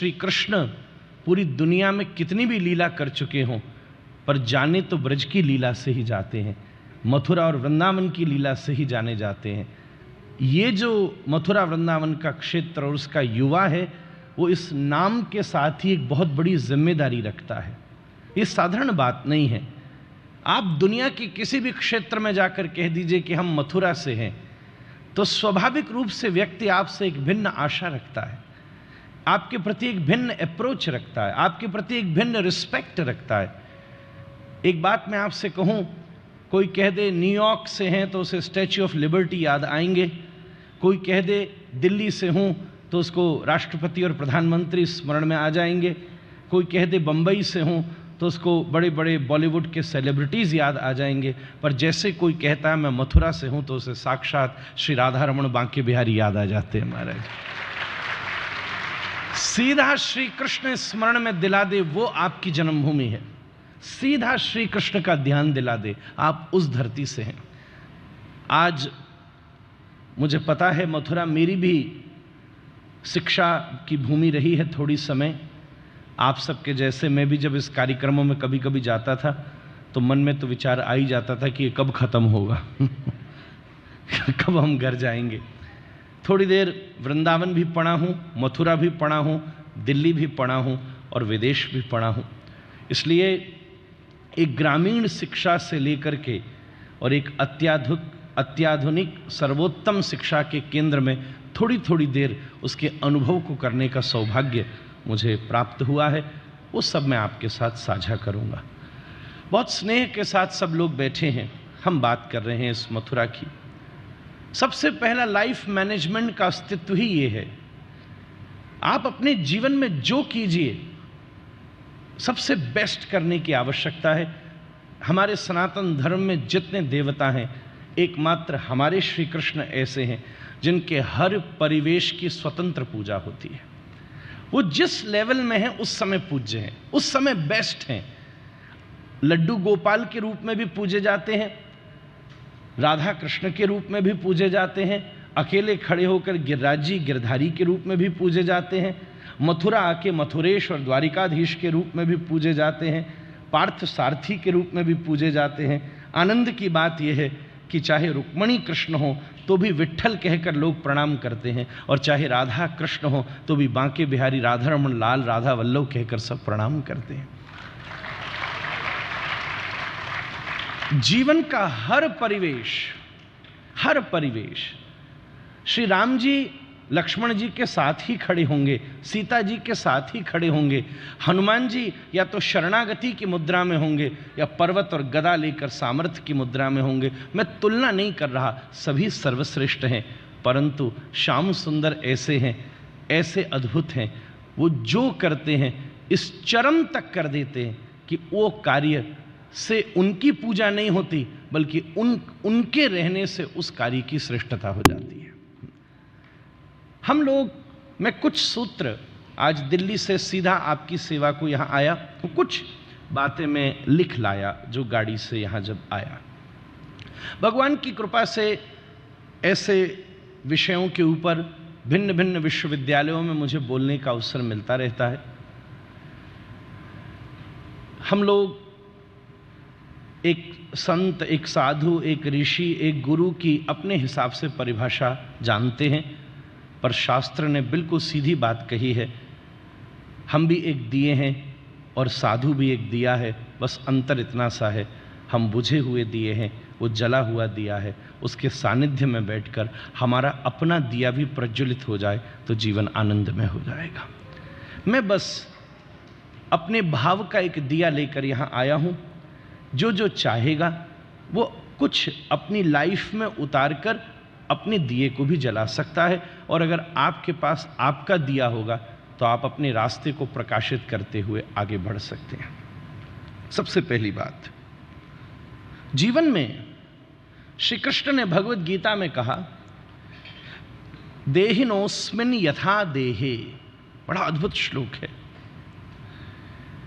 श्री कृष्ण पूरी दुनिया में कितनी भी लीला कर चुके हों, पर जाने तो ब्रज की लीला से ही जाते हैं, मथुरा और वृंदावन की लीला से ही जाने जाते हैं। ये जो मथुरा वृंदावन का क्षेत्र और उसका युवा है, वो इस नाम के साथ ही एक बहुत बड़ी जिम्मेदारी रखता है। ये साधारण बात नहीं है। आप दुनिया के किसी भी क्षेत्र में जाकर कह दीजिए कि हम मथुरा से हैं, तो स्वाभाविक रूप से व्यक्ति आपसे एक भिन्न आशा रखता है, आपके प्रति एक भिन्न अप्रोच रखता है, आपके प्रति एक भिन्न रिस्पेक्ट रखता है। एक बात मैं आपसे कहूं, कोई कह दे न्यूयॉर्क से हैं तो उसे स्टैच्यू ऑफ लिबर्टी याद आएंगे, कोई कह दे दिल्ली से हूं तो उसको राष्ट्रपति और प्रधानमंत्री स्मरण में आ जाएंगे, कोई कह दे बंबई से हूं तो उसको बड़े बड़े बॉलीवुड के सेलिब्रिटीज़ याद आ जाएंगे। पर जैसे कोई कहता है मैं मथुरा से हूं तो उसे साक्षात श्री राधा रमण बांके बिहारी याद आ जाते हैं। महाराज सीधा श्री कृष्ण स्मरण में दिला दे, वो आपकी जन्मभूमि है। सीधा श्री कृष्ण का ध्यान दिला दे, आप उस धरती से हैं। आज मुझे पता है मथुरा मेरी भी शिक्षा की भूमि रही है थोड़ी समय। आप सबके जैसे मैं भी जब इस कार्यक्रमों में कभी कभी जाता था तो मन में तो विचार आ ही जाता था कि ये कब खत्म होगा कब हम घर जाएंगे। थोड़ी देर वृंदावन भी पढ़ा हूँ, मथुरा भी पढ़ा हूँ, दिल्ली भी पढ़ा हूँ और विदेश भी पढ़ा हूँ। इसलिए एक ग्रामीण शिक्षा से लेकर के और एक अत्याधुनिक सर्वोत्तम शिक्षा के केंद्र में थोड़ी थोड़ी देर उसके अनुभव को करने का सौभाग्य मुझे प्राप्त हुआ है, वो सब मैं आपके साथ साझा करूंगा। बहुत स्नेह के साथ सब लोग बैठे हैं, हम बात कर रहे हैं इस मथुरा की। सबसे पहला लाइफ मैनेजमेंट का अस्तित्व ही ये है। आप अपने जीवन में जो कीजिए सबसे बेस्ट करने की आवश्यकता है। हमारे सनातन धर्म में जितने देवता हैं, एकमात्र हमारे श्री कृष्ण ऐसे हैं जिनके हर परिवेश की स्वतंत्र पूजा होती है। वो जिस लेवल में है उस समय पूज्य हैं, उस समय बेस्ट हैं। लड्डू गोपाल के रूप में भी पूजे जाते हैं, राधा कृष्ण के रूप में भी पूजे जाते हैं, अकेले खड़े होकर गिरिराजी गिरधारी के रूप में भी पूजे जाते हैं, मथुरा आके मथुरेश और द्वारिकाधीश के रूप में भी पूजे जाते हैं, पार्थ सारथी के रूप में भी पूजे जाते हैं। आनंद की बात यह है कि चाहे रुक्मणी कृष्ण हो तो भी विट्ठल कहकर लोग प्रणाम करते हैं, और चाहे राधा कृष्ण हो तो भी बांके बिहारी राधा रमण लाल राधा वल्लभ कहकर सब प्रणाम करते हैं। जीवन का हर परिवेश श्री राम जी लक्ष्मण जी के साथ ही खड़े होंगे, सीता जी के साथ ही खड़े होंगे, हनुमान जी या तो शरणागति की मुद्रा में होंगे या पर्वत और गदा लेकर सामर्थ्य की मुद्रा में होंगे। मैं तुलना नहीं कर रहा, सभी सर्वश्रेष्ठ हैं, परंतु श्याम सुंदर ऐसे हैं, ऐसे अद्भुत हैं, वो जो करते हैं इस चरम तक कर देते हैं कि वो कार्य से उनकी पूजा नहीं होती, बल्कि उनके रहने से उस कार्य की श्रेष्ठता हो जाती है। हम लोग, मैं कुछ सूत्र, आज दिल्ली से सीधा आपकी सेवा को यहाँ आया, तो कुछ बातें मैं लिख लाया जो गाड़ी से यहाँ जब आया। भगवान की कृपा से ऐसे विषयों के ऊपर भिन्न भिन्न विश्वविद्यालयों में मुझे बोलने का अवसर मिलता रहता है। हम लोग एक संत, एक साधु, एक ऋषि, एक गुरु की अपने हिसाब से परिभाषा जानते हैं, पर शास्त्र ने बिल्कुल सीधी बात कही है। हम भी एक दिए हैं और साधु भी एक दिया है, बस अंतर इतना सा है, हम बुझे हुए दिए हैं, वो जला हुआ दिया है। उसके सानिध्य में बैठकर हमारा अपना दिया भी प्रज्वलित हो जाए तो जीवन आनंद में हो जाएगा। मैं बस अपने भाव का एक दिया लेकर यहाँ आया हूँ। जो जो चाहेगा वो कुछ अपनी लाइफ में उतार कर अपने दिए को भी जला सकता है, और अगर आपके पास आपका दिया होगा तो आप अपने रास्ते को प्रकाशित करते हुए आगे बढ़ सकते हैं। सबसे पहली बात, जीवन में श्री कृष्ण ने भगवत गीता में कहा, देहिनोस्मिन् यथा देहे, बड़ा अद्भुत श्लोक है।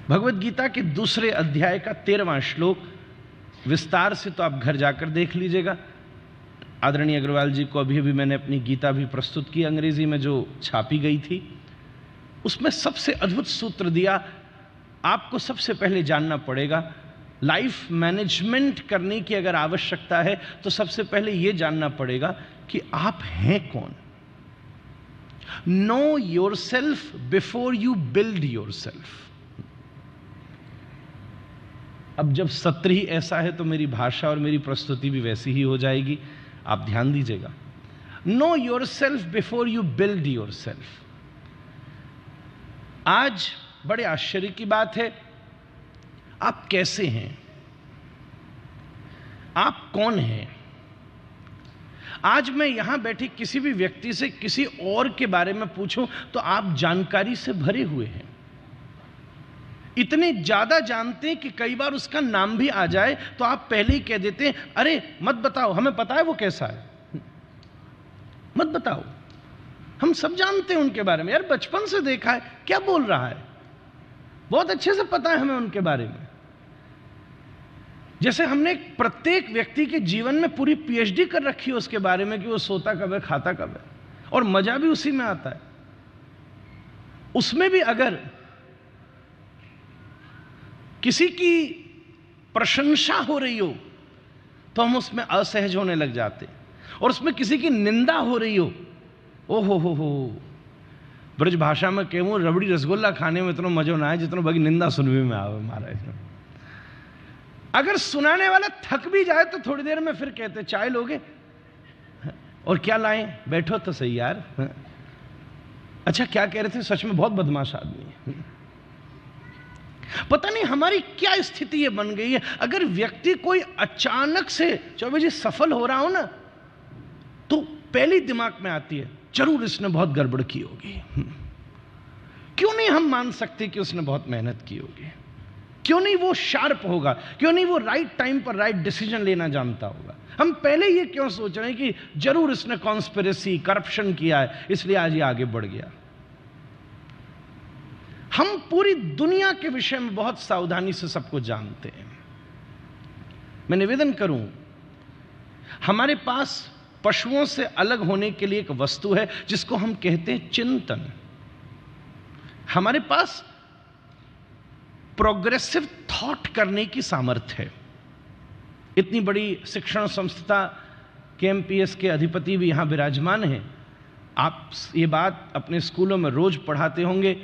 भगवत गीता के दूसरे अध्याय का 13वां श्लोक, विस्तार से तो आप घर जाकर देख लीजिएगा। आदरणीय अग्रवाल जी को अभी अभी मैंने अपनी गीता भी प्रस्तुत की अंग्रेजी में जो छापी गई थी। उसमें सबसे अद्भुत सूत्र दिया, आपको सबसे पहले जानना पड़ेगा, लाइफ मैनेजमेंट करने की अगर आवश्यकता है तो सबसे पहले यह जानना पड़ेगा कि आप हैं कौन। Know your self before you build your self. अब जब सत्र ही ऐसा है तो मेरी भाषा और मेरी प्रस्तुति भी वैसी ही हो जाएगी, आप ध्यान दीजिएगा। Know your self before you build your self. आज बड़े आश्चर्य की बात है, आप कैसे हैं, आप कौन हैं। आज मैं यहां बैठे किसी भी व्यक्ति से किसी और के बारे में पूछूं तो आप जानकारी से भरे हुए हैं, इतने ज्यादा जानते हैं कि कई बार उसका नाम भी आ जाए तो आप पहले ही कह देते हैं, अरे मत बताओ, हमें पता है वो कैसा है, मत बताओ। हम सब जानते हैं उनके बारे में, यार बचपन से देखा है, क्या बोल रहा है, बहुत अच्छे से पता है हमें उनके बारे में। जैसे हमने प्रत्येक व्यक्ति के जीवन में पूरी पीएचडी कर रखी है उसके बारे में कि वो सोता कब है, खाता कब है, और मजा भी उसी में आता है। उसमें भी अगर किसी की प्रशंसा हो रही हो तो हम उसमें असहज होने लग जाते, और उसमें किसी की निंदा हो रही हो, ओ हो, ब्रज भाषा में कहूं, रबड़ी रसगुल्ला खाने में इतना मजा ना आए जितना बाकी निंदा सुनने में आवे महाराज। अगर सुनाने वाला थक भी जाए तो थोड़ी देर में फिर कहते, चाय लोगे, और क्या लाएं, बैठो तो सही यार, अच्छा क्या कह रहे थे, सच में बहुत बदमाश आदमी है। पता नहीं हमारी क्या स्थिति ये बन गई है। अगर व्यक्ति कोई अचानक से चौबे जी सफल हो रहा हो ना, तो पहली दिमाग में आती है, जरूर इसने बहुत गड़बड़ की होगी। क्यों नहीं हम मान सकते कि उसने बहुत मेहनत की होगी, क्यों नहीं वो शार्प होगा, क्यों नहीं वो राइट टाइम पर राइट डिसीजन लेना जानता होगा। हम पहले ये क्यों सोच रहे हैं कि जरूर इसने कॉन्स्पिरेसी करप्शन किया है इसलिए आज ये आगे बढ़ गया। हम पूरी दुनिया के विषय में बहुत सावधानी से सबको जानते हैं। मैं निवेदन करूं, हमारे पास पशुओं से अलग होने के लिए एक वस्तु है जिसको हम कहते हैं चिंतन। हमारे पास प्रोग्रेसिव थॉट करने की सामर्थ्य है। इतनी बड़ी शिक्षण संस्था केएमपीएस के अधिपति भी यहां विराजमान हैं। आप ये बात अपने स्कूलों में रोज पढ़ाते होंगे।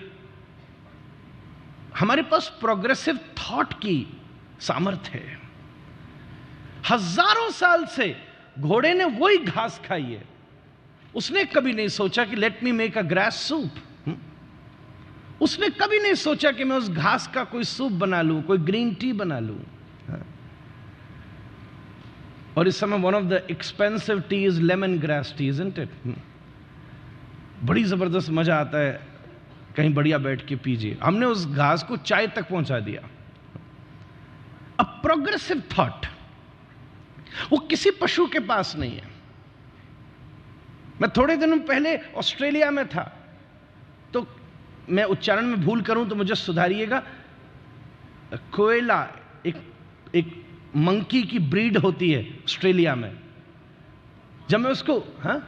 हमारे पास प्रोग्रेसिव थॉट की सामर्थ्य है। हजारों साल से घोड़े ने वही घास खाई है, उसने कभी नहीं सोचा कि let me make a grass soup. उसने कभी नहीं सोचा कि मैं उस घास का कोई सूप बना लूं, कोई ग्रीन टी बना लूं। और इस समय one of the expensive T is lemon grass tea, isn't it? बड़ी जबरदस्त मजा आता है, कहीं बढ़िया बैठ के पीजिए। हमने उस घास को चाय तक पहुंचा दिया। अ प्रोग्रेसिव थॉट वो किसी पशु के पास नहीं है। मैं थोड़े दिनों पहले ऑस्ट्रेलिया में था, तो मैं उच्चारण में भूल करूं तो मुझे सुधारिएगा। कोयला एक मंकी की ब्रीड होती है ऑस्ट्रेलिया में। जब मैं उसको हाँ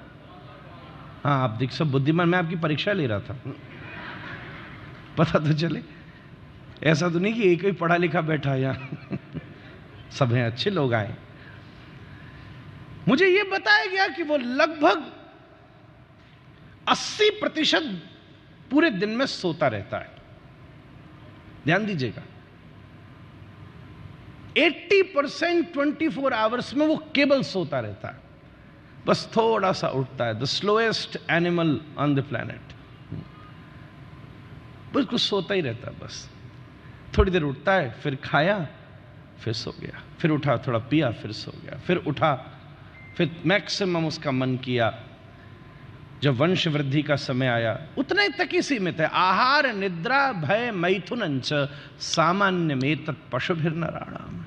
आप देख, सब बुद्धिमान, मैं आपकी परीक्षा ले रहा था, पता तो चले। ऐसा तो नहीं कि एक ही पढ़ा लिखा बैठा यहां सब हैं, अच्छे लोग आए। मुझे यह बताया गया कि वो लगभग 80% पूरे दिन में सोता रहता है। ध्यान दीजिएगा, 80% 24 आवर्स में वो केवल सोता रहता है, बस थोड़ा सा उठता है। The slowest animal on the planet, बस कुछ सोता ही रहता है। बस थोड़ी देर उठता है, फिर खाया, फिर सो गया, फिर उठा, थोड़ा पिया, फिर सो गया, फिर उठा, फिर मैक्सिमम उसका मन किया। जब वंश वृद्धि का समय आया उतने तक ही सीमित है। आहार निद्रा भय मैथुन सामान्य में तत् पशुभिर्नराणाम।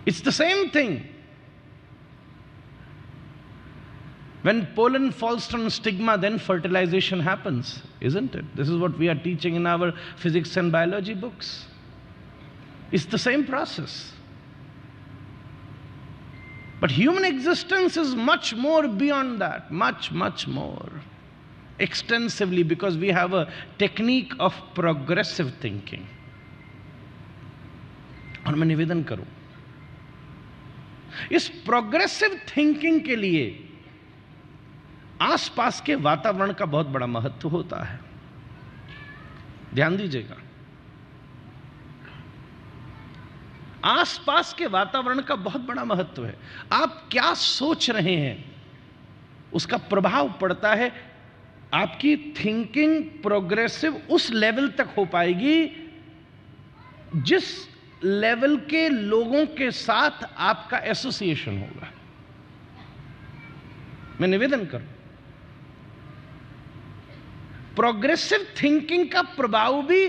It's the same thing. When pollen falls from stigma, then fertilization happens, isn't it? This is what we are teaching in our physics and biology books. It's the same process. But human existence is much more beyond that, much more. extensively because we have a technique of progressive thinking. और मैं निवेदन करूं, इस progressive thinking के लिए आसपास के वातावरण का बहुत बड़ा महत्व होता है. ध्यान दीजिएगा, आसपास के वातावरण का बहुत बड़ा महत्व है. आप क्या सोच रहे हैं उसका प्रभाव पड़ता है. आपकी थिंकिंग प्रोग्रेसिव उस लेवल तक हो पाएगी जिस लेवल के लोगों के साथ आपका एसोसिएशन होगा. मैं निवेदन करूं, प्रोग्रेसिव थिंकिंग का प्रभाव भी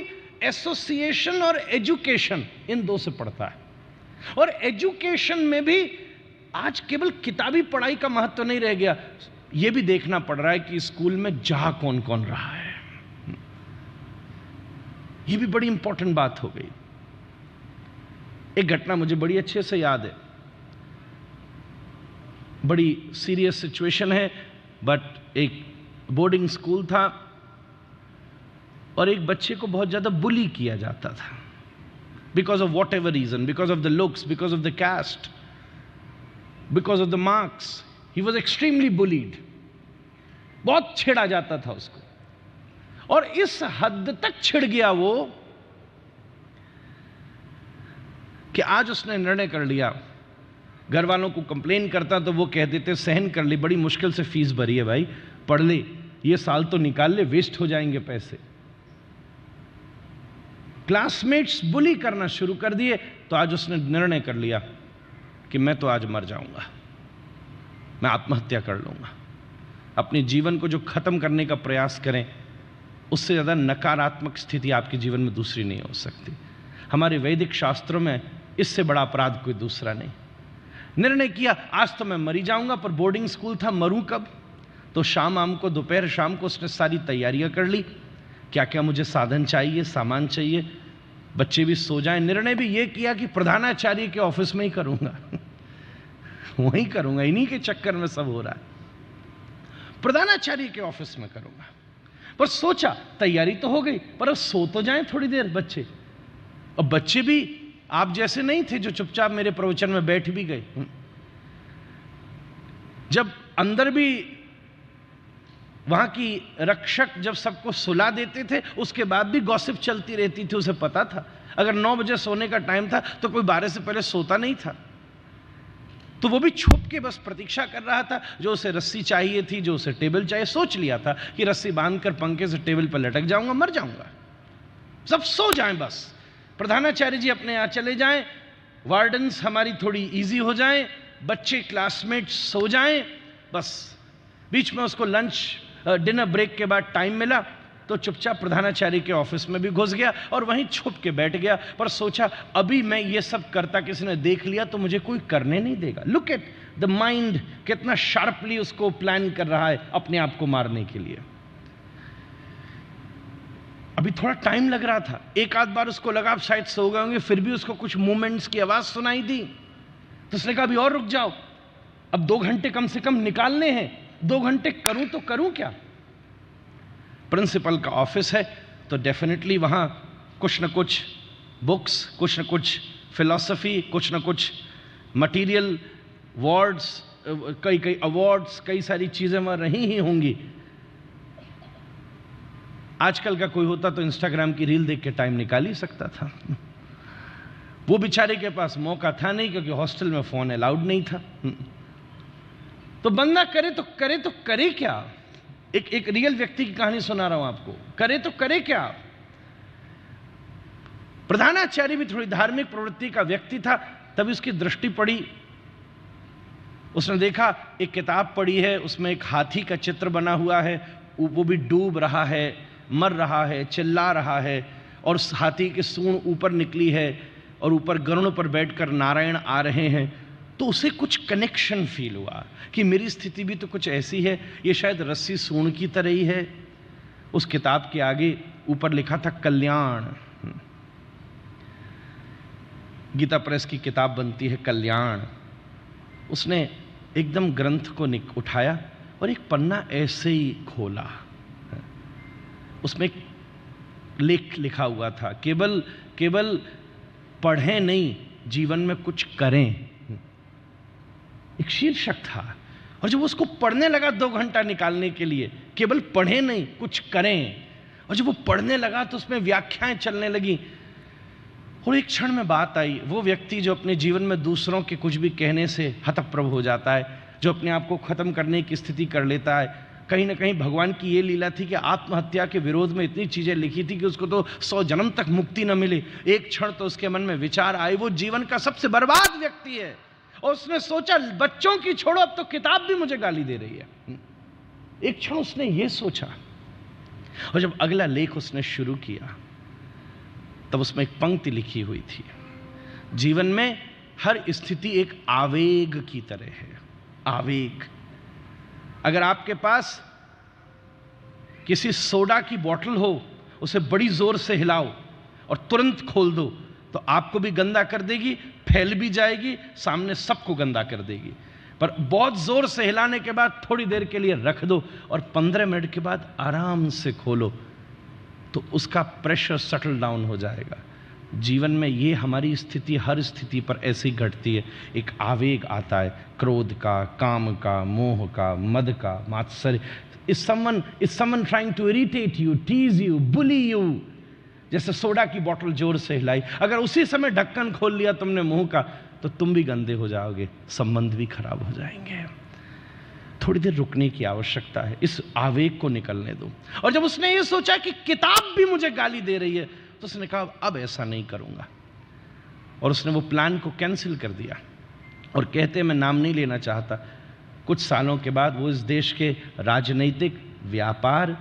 एसोसिएशन और एजुकेशन, इन दो से पड़ता है. और एजुकेशन में भी आज केवल किताबी पढ़ाई का महत्व नहीं रह गया, यह भी देखना पड़ रहा है कि स्कूल में जा कौन कौन रहा है. यह भी बड़ी इंपॉर्टेंट बात हो गई. एक घटना मुझे बड़ी अच्छे से याद है, बड़ी सीरियस सिचुएशन है, बट एक बोर्डिंग स्कूल था और एक बच्चे को बहुत ज्यादा बुली किया जाता था because of whatever reason, because of the looks, because of the caste, because of the marks. He was extremely bullied. बहुत छेड़ा जाता था उसको, और इस हद तक छिड़ गया वो कि आज उसने निर्णय कर लिया. घर वालों को कंप्लेन करता तो वो कह देते सहन कर ली, बड़ी मुश्किल से फीस भरी है भाई, पढ़ ले, ये साल तो निकाल ले, वेस्ट हो जाएंगे पैसे. क्लासमेट्स बुली करना शुरू कर दिए, तो आज उसने निर्णय कर लिया कि मैं तो आज मर जाऊंगा, मैं आत्महत्या कर लूंगा. अपने जीवन को जो खत्म करने का प्रयास करें, उससे ज्यादा नकारात्मक स्थिति आपके जीवन में दूसरी नहीं हो सकती. हमारे वैदिक शास्त्रों में इससे बड़ा अपराध कोई दूसरा नहीं. निर्णय किया आज तो मैं मरी जाऊंगा, पर बोर्डिंग स्कूल था, मरूं कब. तो शाम को, दोपहर शाम को उसने सारी तैयारियां कर ली, क्या क्या मुझे साधन चाहिए, सामान चाहिए, बच्चे भी सो जाएं. निर्णय भी यह किया कि प्रधानाचार्य के ऑफिस में ही करूंगा. वहीं करूंगा, इन्हीं के चक्कर में सब हो रहा है, प्रधानाचार्य के ऑफिस में करूंगा. पर सोचा तैयारी तो हो गई, पर अब सो तो जाएं थोड़ी देर बच्चे. अब बच्चे भी आप जैसे नहीं थे जो चुपचाप मेरे प्रवचन में बैठ भी गए. जब अंदर भी वहां की रक्षक जब सबको सुला देते थे, उसके बाद भी गॉसिप चलती रहती थी. उसे पता था अगर 9 बजे सोने का टाइम था तो कोई 12 से पहले सोता नहीं था. तो वो भी छुप के बस प्रतीक्षा कर रहा था. जो उसे रस्सी चाहिए थी, जो उसे टेबल चाहिए, सोच लिया था कि रस्सी बांधकर पंखे से टेबल पर लटक जाऊंगा, मर जाऊंगा, सब सो जाएं, बस प्रधानाचार्य जी अपने यहां चले जाएं, वार्डन्स हमारी थोड़ी इजी हो जाएं, बच्चे क्लासमेट सो जाएं, बस. बीच में उसको लंच डिनर ब्रेक के बाद टाइम मिला तो चुपचाप प्रधानाचार्य के ऑफिस में भी घुस गया और वहीं छुप के बैठ गया. पर सोचा अभी मैं ये सब करता किसी ने देख लिया तो मुझे कोई करने नहीं देगा. लुक एट द माइंड, कितना शार्पली उसको प्लान कर रहा है अपने आप को मारने के लिए. अभी थोड़ा टाइम लग रहा था, एक आध बार उसको लगा शायद सो गए होंगे, फिर भी उसको कुछ मूवमेंट्स की आवाज सुनाई दी. तो उसने कहा अभी और रुक जाओ, अब 2 घंटे कम से कम निकालने हैं, 2 घंटे करूं तो करूं क्या. प्रिंसिपल का ऑफिस है तो डेफिनेटली वहां कुछ न कुछ बुक्स, कुछ न कुछ फिलॉसफी, कुछ न कुछ मटेरियल, वर्ड्स, कई अवार्ड्स, कई सारी चीजें वहां रही ही होंगी. आजकल का कोई होता तो इंस्टाग्राम की रील देख के टाइम निकाल ही सकता था. वो बेचारे के पास मौका था नहीं, क्योंकि हॉस्टल में फोन अलाउड नहीं था. तो बंदा करे तो करे क्या. एक रियल व्यक्ति की कहानी सुना रहा हूं आपको. करे तो करे क्या. प्रधानाचार्य भी थोड़ी धार्मिक प्रवृत्ति का व्यक्ति था. तभी उसकी दृष्टि पड़ी, उसने देखा एक किताब पड़ी है, उसमें एक हाथी का चित्र बना हुआ है, वो भी डूब रहा है, मर रहा है, चिल्ला रहा है, और उस हाथी की सूंड ऊपर निकली है और ऊपर गरुड़ पर बैठकर नारायण आ रहे हैं. तो उसे कुछ कनेक्शन फील हुआ कि मेरी स्थिति भी तो कुछ ऐसी है, ये शायद रस्सी सूंड की तरह ही है. उस किताब के आगे ऊपर लिखा था कल्याण. गीता प्रेस की किताब बनती है कल्याण. उसने एकदम ग्रंथ को उठाया और एक पन्ना ऐसे ही खोला उसमें एक लेख लिखा हुआ था, केवल केवल पढ़ें नहीं, जीवन में कुछ करें, एक शीर्षक था। और जब उसको पढ़ने लगा 2 घंटा निकालने के लिए, केवल पढ़ें नहीं कुछ करें, और जब वो पढ़ने लगा तो उसमें व्याख्याएं चलने लगी। और एक क्षण में बात आई, वो व्यक्ति जो अपने जीवन में दूसरों के कुछ भी कहने से हतप्रभ हो जाता है, जो अपने आप को खत्म करने की स्थिति कर लेता है, कहीं ना कहीं भगवान की ये लीला थी कि आत्महत्या के विरोध में इतनी चीजें लिखी थी कि उसको तो 100 जन्म तक मुक्ति न मिले। एक क्षण तो उसके मन में विचार आए, वो जीवन का सबसे बर्बाद व्यक्ति है, और उसने सोचा बच्चों की छोड़ो, अब तो किताब भी मुझे गाली दे रही है। एक क्षण उसने ये सोचा, और जब अगला लेख उसने शुरू किया तब उसमें एक पंक्ति लिखी हुई थी, जीवन में हर स्थिति एक आवेग की तरह है। आवेग, अगर आपके पास किसी सोडा की बोतल हो, उसे बड़ी जोर से हिलाओ और तुरंत खोल दो तो आपको भी गंदा कर देगी, फैल भी जाएगी, सामने सबको गंदा कर देगी। पर बहुत जोर से हिलाने के बाद थोड़ी देर के लिए रख दो और 15 मिनट के बाद आराम से खोलो तो उसका प्रेशर सेटल डाउन हो जाएगा। जीवन में ये हमारी स्थिति हर स्थिति पर ऐसी घटती है। एक आवेग आता है, क्रोध का, काम का, मोह का, मद का, मात्सर्य। Is someone trying to irritate you, tease you, bully you, जैसे सोडा की बोतल जोर से हिलाई, अगर उसी समय ढक्कन खोल लिया तुमने मुंह का तो तुम भी गंदे हो जाओगे, संबंध भी खराब हो जाएंगे। थोड़ी देर रुकने की आवश्यकता है, इस आवेग को निकलने दो। और जब उसने ये सोचा कि किताब भी मुझे गाली दे रही है तो उसने कहा अब ऐसा नहीं करूंगा, और उसने वो प्लान को कैंसिल कर दिया। और कहते, मैं नाम नहीं लेना चाहता, कुछ सालों के बाद वो इस देश के राजनीतिक, व्यापार,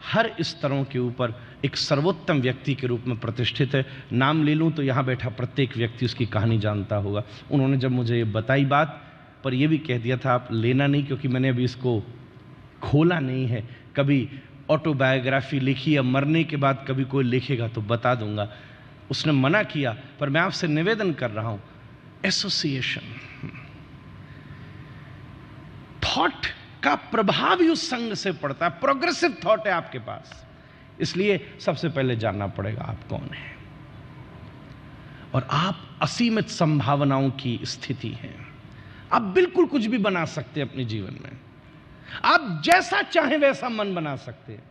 हर स्तरों के ऊपर एक सर्वोत्तम व्यक्ति के रूप में प्रतिष्ठित है। नाम ले लूं तो यहां बैठा प्रत्येक व्यक्ति उसकी कहानी जानता होगा। उन्होंने जब मुझे ये बताई बात, पर यह भी कह दिया था आप लेना नहीं, क्योंकि मैंने अभी इसको खोला नहीं है, कभी ऑटोबायोग्राफी लिखी या मरने के बाद कभी कोई लिखेगा तो बता दूंगा। उसने मना किया, पर मैं आपसे निवेदन कर रहा हूं, एसोसिएशन, थॉट का प्रभाव ही उस संघ से पड़ता है। प्रोग्रेसिव थॉट है आपके पास, इसलिए सबसे पहले जानना पड़ेगा आप कौन है। और आप असीमित संभावनाओं की स्थिति हैं। आप बिल्कुल कुछ भी बना सकते हैं अपने जीवन में, आप जैसा चाहें वैसा मन बना सकते हैं,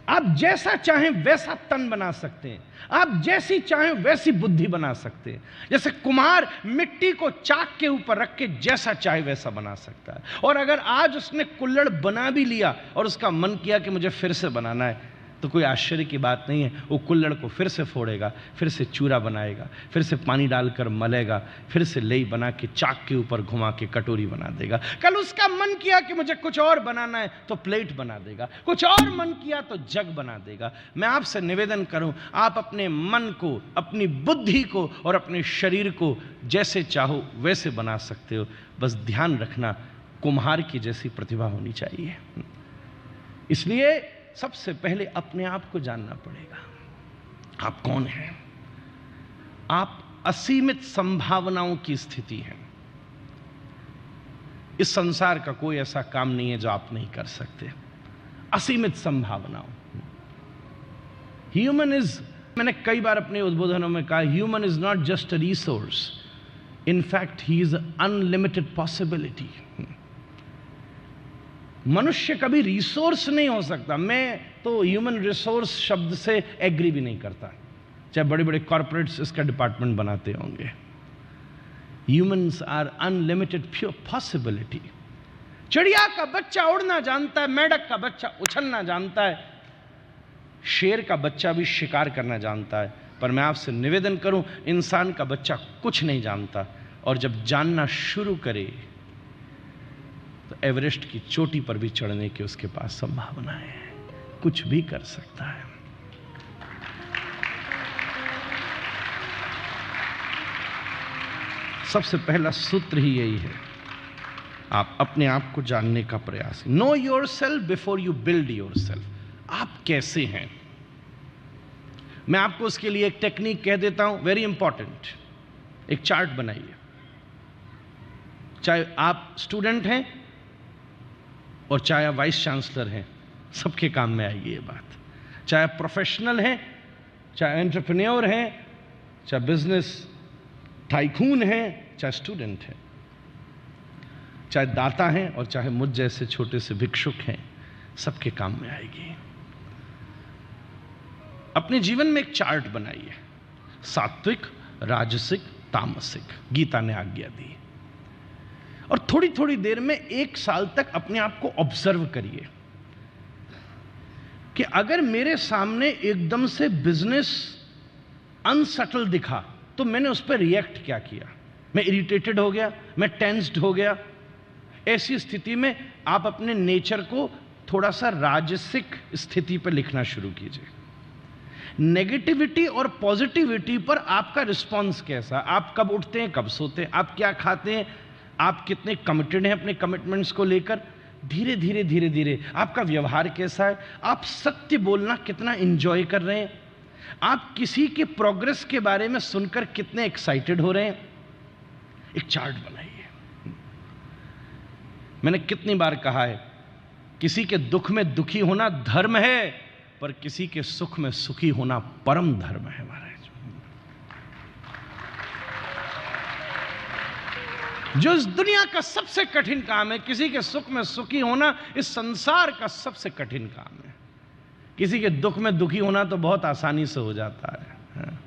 आप जैसा चाहें वैसा तन बना सकते हैं, आप जैसी चाहें वैसी बुद्धि बना सकते हैं। जैसे कुम्हार मिट्टी को चाक के ऊपर रख के जैसा चाहे वैसा बना सकता है। और अगर आज उसने कुल्हड़ बना भी लिया और उसका मन किया कि मुझे फिर से बनाना है, तो कोई आश्चर्य की बात नहीं है, वो कुल्हड़ को फिर से फोड़ेगा, फिर से चूरा बनाएगा, फिर से पानी डालकर मलेगा, फिर से लेई बना के चाक के ऊपर घुमा के कटोरी बना देगा। कल उसका मन किया कि मुझे कुछ और बनाना है तो प्लेट बना देगा, कुछ और मन किया तो जग बना देगा। मैं आपसे निवेदन करूं, आप अपने मन को, अपनी बुद्धि को और अपने शरीर को जैसे चाहो वैसे बना सकते हो। बस ध्यान रखना, कुम्हार की जैसी प्रतिभा होनी चाहिए। इसलिए सबसे पहले अपने आप को जानना पड़ेगा, आप कौन हैं। आप असीमित संभावनाओं की स्थिति हैं। इस संसार का कोई ऐसा काम नहीं है जो आप नहीं कर सकते। असीमित संभावनाओं। ह्यूमन इज, मैंने कई बार अपने उद्बोधनों में कहा, human is not just a resource, in fact he is unlimited possibility. मनुष्य कभी रिसोर्स नहीं हो सकता। मैं तो ह्यूमन रिसोर्स शब्द से एग्री भी नहीं करता, चाहे बड़े बड़े कॉर्पोरेट्स इसका डिपार्टमेंट बनाते होंगे। Humans are unlimited pure possibility. चिड़िया का बच्चा उड़ना जानता है, मेंढक का बच्चा उछलना जानता है, शेर का बच्चा भी शिकार करना जानता है। पर मैं आपसे निवेदन करूं, इंसान का बच्चा कुछ नहीं जानता, और जब जानना शुरू करे तो एवरेस्ट की चोटी पर भी चढ़ने की उसके पास संभावना है, कुछ भी कर सकता है। सबसे पहला सूत्र ही यही है, आप अपने आप को जानने का प्रयास। Know your self before you build your self. आप कैसे हैं, मैं आपको उसके लिए एक टेक्निक कह देता हूं, वेरी इंपॉर्टेंट। एक चार्ट बनाइए, चाहे आप स्टूडेंट हैं और चाहे आप वाइस चांसलर हैं, सबके काम में आएगी ये बात। चाहे प्रोफेशनल हैं, चाहे एंटरप्रेन्योर हैं, चाहे बिजनेस टाइकून हैं, चाहे स्टूडेंट हैं, चाहे दाता हैं और चाहे मुझ जैसे छोटे से भिक्षुक हैं, सबके काम में आएगी। अपने जीवन में एक चार्ट बनाइए, सात्विक, राजसिक, तामसिक, गीता ने आज्ञा दी। और थोड़ी थोड़ी देर में 1 साल तक अपने आप को ऑब्जर्व करिए कि अगर मेरे सामने एकदम से बिजनेस अनसटल दिखा तो मैंने उस पर रिएक्ट क्या किया। मैं इरिटेटेड हो गया, मैं टेंस्ड हो गया। ऐसी स्थिति में आप अपने नेचर को थोड़ा सा राजसिक स्थिति पर लिखना शुरू कीजिए। नेगेटिविटी और पॉजिटिविटी पर आपका रिस्पॉन्स कैसा, आप कब उठते हैं, कब सोते हैं, आप क्या खाते हैं, आप कितने कमिटेड हैं अपने कमिटमेंट्स को लेकर, धीरे धीरे धीरे धीरे आपका व्यवहार कैसा है, आप सत्य बोलना कितना एंजॉय कर रहे हैं, आप किसी के प्रोग्रेस के बारे में सुनकर कितने एक्साइटेड हो रहे हैं। एक चार्ट बनाइए। मैंने कितनी बार कहा है, किसी के दुख में दुखी होना धर्म है, पर किसी के सुख में सुखी होना परम धर्म है महाराज। जो इस दुनिया का सबसे कठिन काम है, किसी के सुख में सुखी होना इस संसार का सबसे कठिन काम है। किसी के दुख में दुखी होना तो बहुत आसानी से हो जाता है।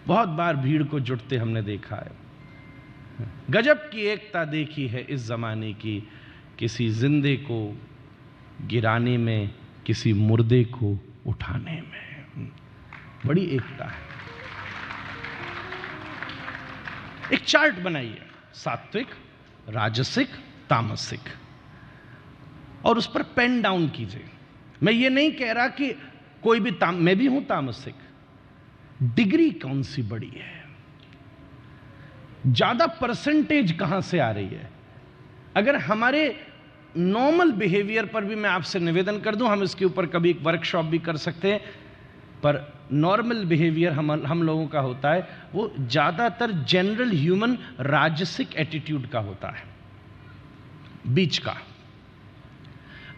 बहुत बार भीड़ को जुटते हमने देखा है। गजब की एकता देखी है इस जमाने की, किसी जिंदे को गिराने में, किसी मुर्दे को उठाने में, बड़ी एकता है। एक चार्ट बनाइए, सात्विक, राजसिक, तामसिक, और उस पर पेन डाउन कीजिए। मैं ये नहीं कह रहा कि कोई भी मैं भी हूं तामसिक, डिग्री कौन सी बड़ी है, ज्यादा परसेंटेज कहां से आ रही है। अगर हमारे नॉर्मल बिहेवियर पर भी मैं आपसे निवेदन कर दूं, हम इसके ऊपर कभी एक वर्कशॉप भी कर सकते हैं, पर नॉर्मल बिहेवियर हम लोगों का होता है वो ज्यादातर जनरल ह्यूमन राजसिक एटीट्यूड का होता है, बीच का।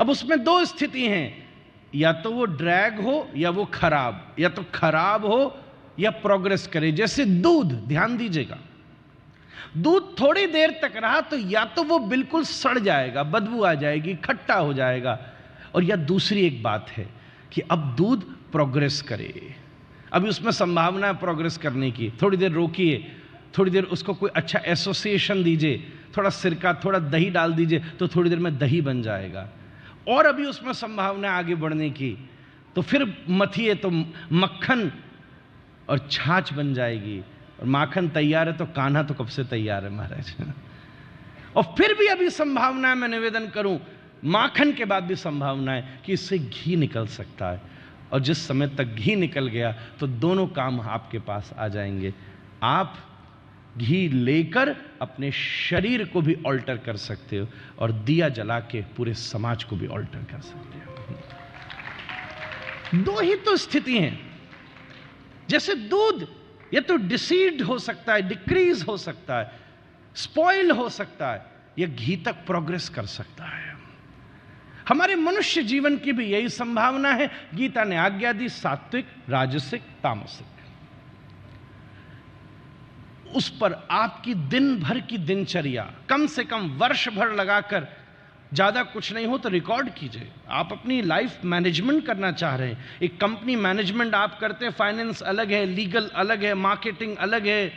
अब उसमें 2 स्थिति हैं, या तो वो ड्रैग हो या वो खराब, या तो खराब हो या प्रोग्रेस करे। जैसे दूध, ध्यान दीजिएगा, दूध थोड़ी देर तक रहा तो या तो वो बिल्कुल सड़ जाएगा, बदबू आ जाएगी, खट्टा हो जाएगा, और या दूसरी एक बात है कि अब दूध प्रोग्रेस करे, अभी उसमें संभावना है प्रोग्रेस करने की। थोड़ी देर रोकिए, थोड़ी देर उसको कोई अच्छा एसोसिएशन दीजिए, थोड़ा सिरका, थोड़ा दही डाल दीजिए तो थोड़ी देर में दही बन जाएगा, और अभी उसमें संभावना है आगे बढ़ने की, तो फिर मथिए तो मक्खन और छाछ बन जाएगी, और माखन तैयार है तो कान्हा तो कब से तैयार है महाराज। और फिर भी अभी संभावना है, मैं निवेदन करूं, माखन के बाद भी संभावना है कि इससे घी निकल सकता है, और जिस समय तक घी निकल गया तो दोनों काम आपके पास आ जाएंगे। आप घी लेकर अपने शरीर को भी ऑल्टर कर सकते हो, और दिया जला के पूरे समाज को भी ऑल्टर कर सकते हो। 2 ही तो स्थिति हैं। जैसे दूध या तो डिसीड हो सकता है, डिक्रीज हो सकता है, स्पॉइल हो सकता है, या घी तक प्रोग्रेस कर सकता है। हमारे मनुष्य जीवन की भी यही संभावना है। गीता ने आज्ञा दी, सात्विक, राजसिक, तामसिक। उस पर आपकी दिन भर की दिनचर्या, कम से कम वर्ष भर लगाकर, ज्यादा कुछ नहीं हो तो रिकॉर्ड कीजिए। आप अपनी लाइफ मैनेजमेंट करना चाह रहे हैं, एक कंपनी मैनेजमेंट आप करते हैं, फाइनेंस अलग है, लीगल अलग है, मार्केटिंग अलग है,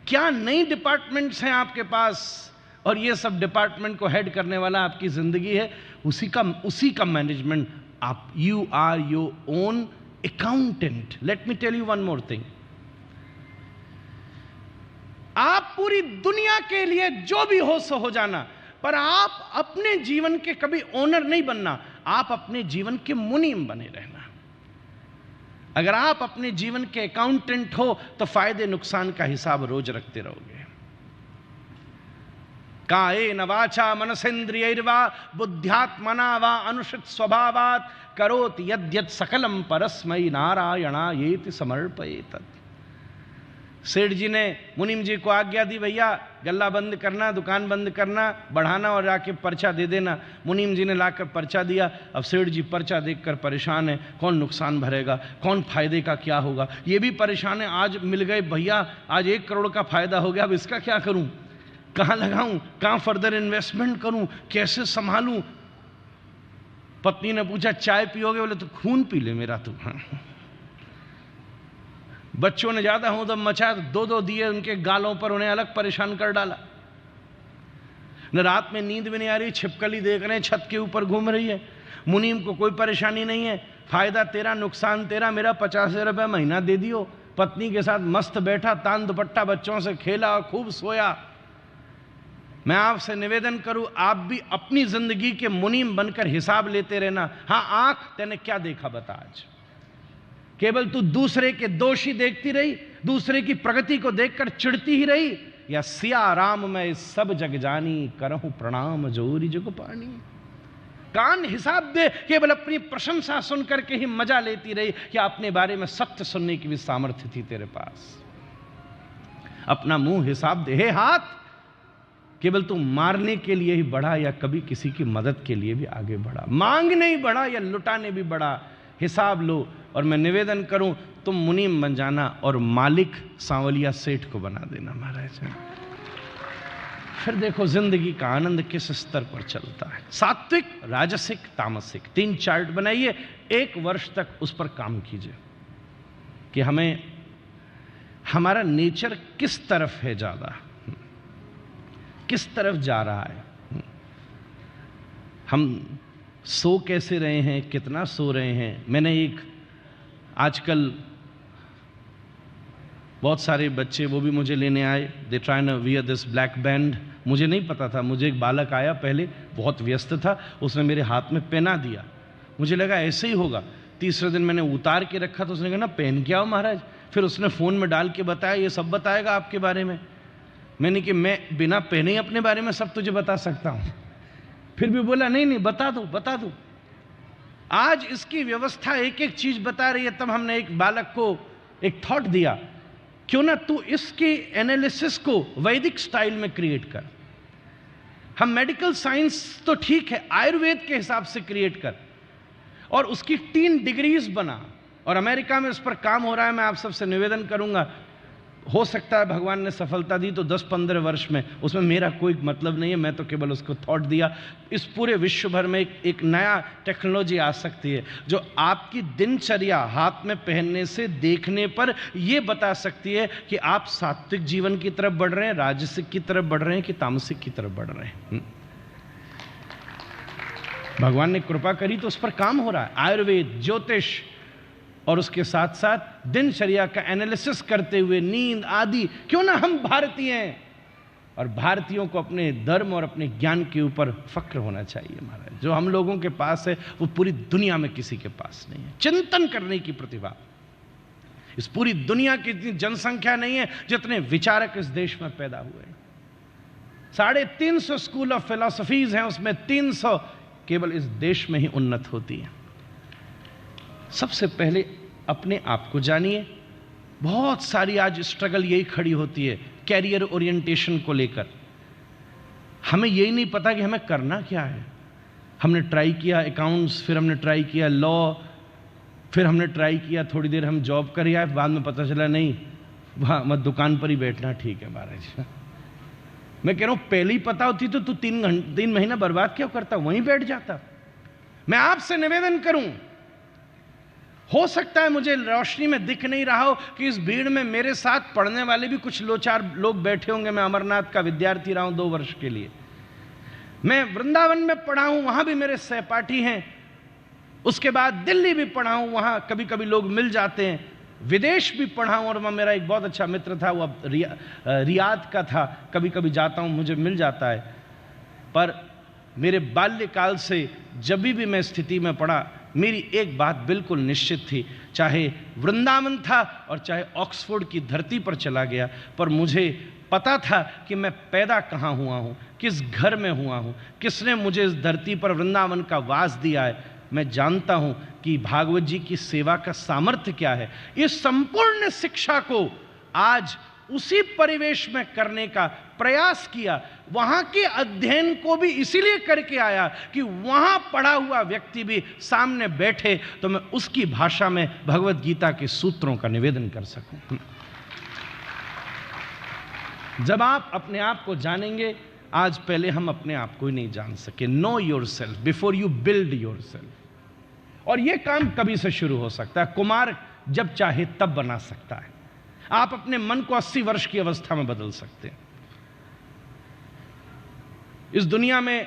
क्या नई डिपार्टमेंट्स हैं आपके पास, और ये सब डिपार्टमेंट को हेड करने वाला आपकी जिंदगी है, उसी का मैनेजमेंट आप, you are your own accountant. Let me tell you one more thing, आप पूरी दुनिया के लिए जो भी हो सो हो जाना, पर आप अपने जीवन के कभी ओनर नहीं बनना, आप अपने जीवन के मुनीम बने रहना। अगर आप अपने जीवन के अकाउंटेंट हो तो फायदे नुकसान का हिसाब रोज रखते रहोगे। कायेन वाचा मनसेन्द्रियैर्वा बुद्ध्यात्मना वा अनुषित स्वभावात् करोति यद्यत् सकलम परस्मै नारायणायेति समर्पयेत्। सेठ जी ने मुनीम जी को आज्ञा दी, भैया गल्ला बंद करना, दुकान बंद करना, बढ़ाना और जाके पर्चा दे देना। मुनीम जी ने लाकर पर्चा दिया। अब सेठ जी पर्चा देखकर परेशान है, कौन नुकसान भरेगा, कौन फायदे का क्या होगा। ये भी परेशान है, आज मिल गए भैया, आज 1 करोड़ का फायदा हो गया, अब इसका क्या करूं, कहां लगाऊं, कहां फर्दर इन्वेस्टमेंट करूं, कैसे संभालूं। पत्नी ने पूछा चाय पियोगे, बोले तो खून पी ले मेरा तू। हाँ। बच्चों ने ज्यादा हों तो मचा, 2-2 दिए उनके गालों पर, उन्हें अलग परेशान कर डाला। न रात में नींद भी नहीं आ रही, छिपकली देख रहे हैं, छत के ऊपर घूम रही है। मुनीम को कोई परेशानी नहीं है, फायदा तेरा नुकसान तेरा, मेरा 50,000 रुपये महीना दे दियो। पत्नी के साथ मस्त बैठा, तान दुपट्टा, बच्चों से खेला और खूब सोया। मैं आपसे निवेदन करूं, आप भी अपनी जिंदगी के मुनीम बनकर हिसाब लेते रहना। हां, आंख तेने क्या देखा बता आज? केवल तू दूसरे के दोषी देखती रही, दूसरे की प्रगति को देखकर चिढ़ती ही रही, या सिया राम मैं सब जग जानी, करहूं प्रणाम जोरी जुग पानी। कान हिसाब दे, केवल अपनी प्रशंसा सुनकर के ही मजा लेती रही, क्या अपने बारे में सत्य सुनने की भी सामर्थ्य थी तेरे पास? अपना मुंह हिसाब दे। हे हाथ, केवल तू मारने के लिए ही बढ़ा या कभी किसी की मदद के लिए भी आगे बढ़ा? मांगने ही बढ़ा या लुटाने भी बढ़ा? हिसाब लो। और मैं निवेदन करूं, तुम मुनीम बन जाना और मालिक सांवलिया सेठ को बना देना महाराज। फिर देखो जिंदगी का आनंद किस स्तर पर चलता है। सात्विक, राजसिक, तामसिक, 3 चार्ट बनाइए, 1 वर्ष तक उस पर काम कीजिए कि हमें हमारा नेचर किस तरफ है, ज्यादा किस तरफ जा रहा है, हम सो कैसे रहे हैं, कितना सो रहे हैं। मैंने एक आजकल बहुत सारे बच्चे वो भी मुझे लेने आए, दे ट्राई न वियर दिस ब्लैक बैंड। मुझे नहीं पता था, मुझे एक बालक आया पहले, बहुत व्यस्त था, उसने मेरे हाथ में पहना दिया, मुझे लगा ऐसे ही होगा। तीसरे दिन मैंने उतार के रखा तो उसने कहा ना पहन के आओ महाराज। फिर उसने फ़ोन में डाल के बताया ये सब बताएगा आपके बारे में। मैंने कि मैं बिना पहने ही अपने बारे में सब तुझे बता सकता हूं। फिर भी बोला नहीं नहीं बता दो बता दो। आज इसकी व्यवस्था एक एक चीज बता रही है। तब हमने एक बालक को एक थॉट दिया, क्यों ना तू इसके एनालिसिस को वैदिक स्टाइल में क्रिएट कर। हम मेडिकल साइंस तो ठीक है, आयुर्वेद के हिसाब से क्रिएट कर, और उसकी 3 डिग्रीज बना। और अमेरिका में इस पर काम हो रहा है। मैं आप सबसे निवेदन करूंगा, हो सकता है भगवान ने सफलता दी तो 10-15 वर्ष में, उसमें मेरा कोई मतलब नहीं है, मैं तो केवल उसको थॉट दिया। इस पूरे विश्व भर में एक नया टेक्नोलॉजी आ सकती है जो आपकी दिनचर्या हाथ में पहनने से देखने पर यह बता सकती है कि आप सात्विक जीवन की तरफ बढ़ रहे हैं, राजसिक की तरफ बढ़ रहे हैं कि तामसिक की तरफ बढ़ रहे हैं। भगवान ने कृपा करी तो उस पर काम हो रहा है। आयुर्वेद, ज्योतिष और उसके साथ साथ दिनचर्या का एनालिसिस करते हुए नींद आदि। क्यों ना हम भारतीय हैं, और भारतीयों को अपने धर्म और अपने ज्ञान के ऊपर फक्र होना चाहिए महाराज। जो हम लोगों के पास है वो पूरी दुनिया में किसी के पास नहीं है। चिंतन करने की प्रतिभा, इस पूरी दुनिया की इतनी जनसंख्या नहीं है जितने विचारक इस देश में पैदा हुए हैं। 350 स्कूल ऑफ फिलॉसफीज हैं, उसमें 300 केवल इस देश में ही उन्नत होती है। सबसे पहले अपने आप को जानिए। बहुत सारी आज स्ट्रगल यही खड़ी होती है कैरियर ओरिएंटेशन को लेकर। हमें यही नहीं पता कि हमें करना क्या है। हमने ट्राई किया अकाउंट्स, फिर हमने ट्राई किया लॉ, फिर हमने ट्राई किया थोड़ी देर हम जॉब कर आए, बाद में पता चला नहीं वहाँ मत दुकान पर ही बैठना ठीक है महाराज। मैं कह रहा हूँ पहले ही पता होती तो तू 3 महीना बर्बाद क्यों करता, वहीं बैठ जाता। मैं आपसे निवेदन करूं, हो सकता है मुझे रोशनी में दिख नहीं रहा हो कि इस भीड़ में मेरे साथ पढ़ने वाले भी कुछ 2-4 लोग बैठे होंगे। मैं अमरनाथ का विद्यार्थी रहा हूं 2 वर्ष के लिए। मैं वृंदावन में पढ़ा हूं, वहां भी मेरे सहपाठी हैं। उसके बाद दिल्ली भी पढ़ा हूं, वहां कभी कभी लोग मिल जाते हैं। विदेश भी पढ़ा हूं, और वहां मेरा एक बहुत अच्छा मित्र था, वो अब रियाद का था। कभी कभी जाता हूं, मुझे मिल जाता है। पर मेरे बाल्यकाल से जब भी मैं स्थिति में पढ़ा, मेरी एक बात बिल्कुल निश्चित थी, चाहे वृंदावन था और चाहे ऑक्सफोर्ड की धरती पर चला गया, पर मुझे पता था कि मैं पैदा कहाँ हुआ हूँ, किस घर में हुआ हूँ, किसने मुझे इस धरती पर वृंदावन का वास दिया है। मैं जानता हूँ कि भागवत जी की सेवा का सामर्थ्य क्या है। इस संपूर्ण शिक्षा को आज उसी परिवेश में करने का प्रयास किया, वहां के अध्ययन को भी इसीलिए करके आया कि वहां पढ़ा हुआ व्यक्ति भी सामने बैठे तो मैं उसकी भाषा में भगवत गीता के सूत्रों का निवेदन कर सकूं। जब आप अपने आप को जानेंगे, आज पहले हम अपने आप को ही नहीं जान सके। Know your self before you build your self. और यह काम कभी से शुरू हो सकता है। कुमार जब चाहे तब बना सकता है। आप अपने मन को 80 वर्ष की अवस्था में बदल सकते हैं। इस दुनिया में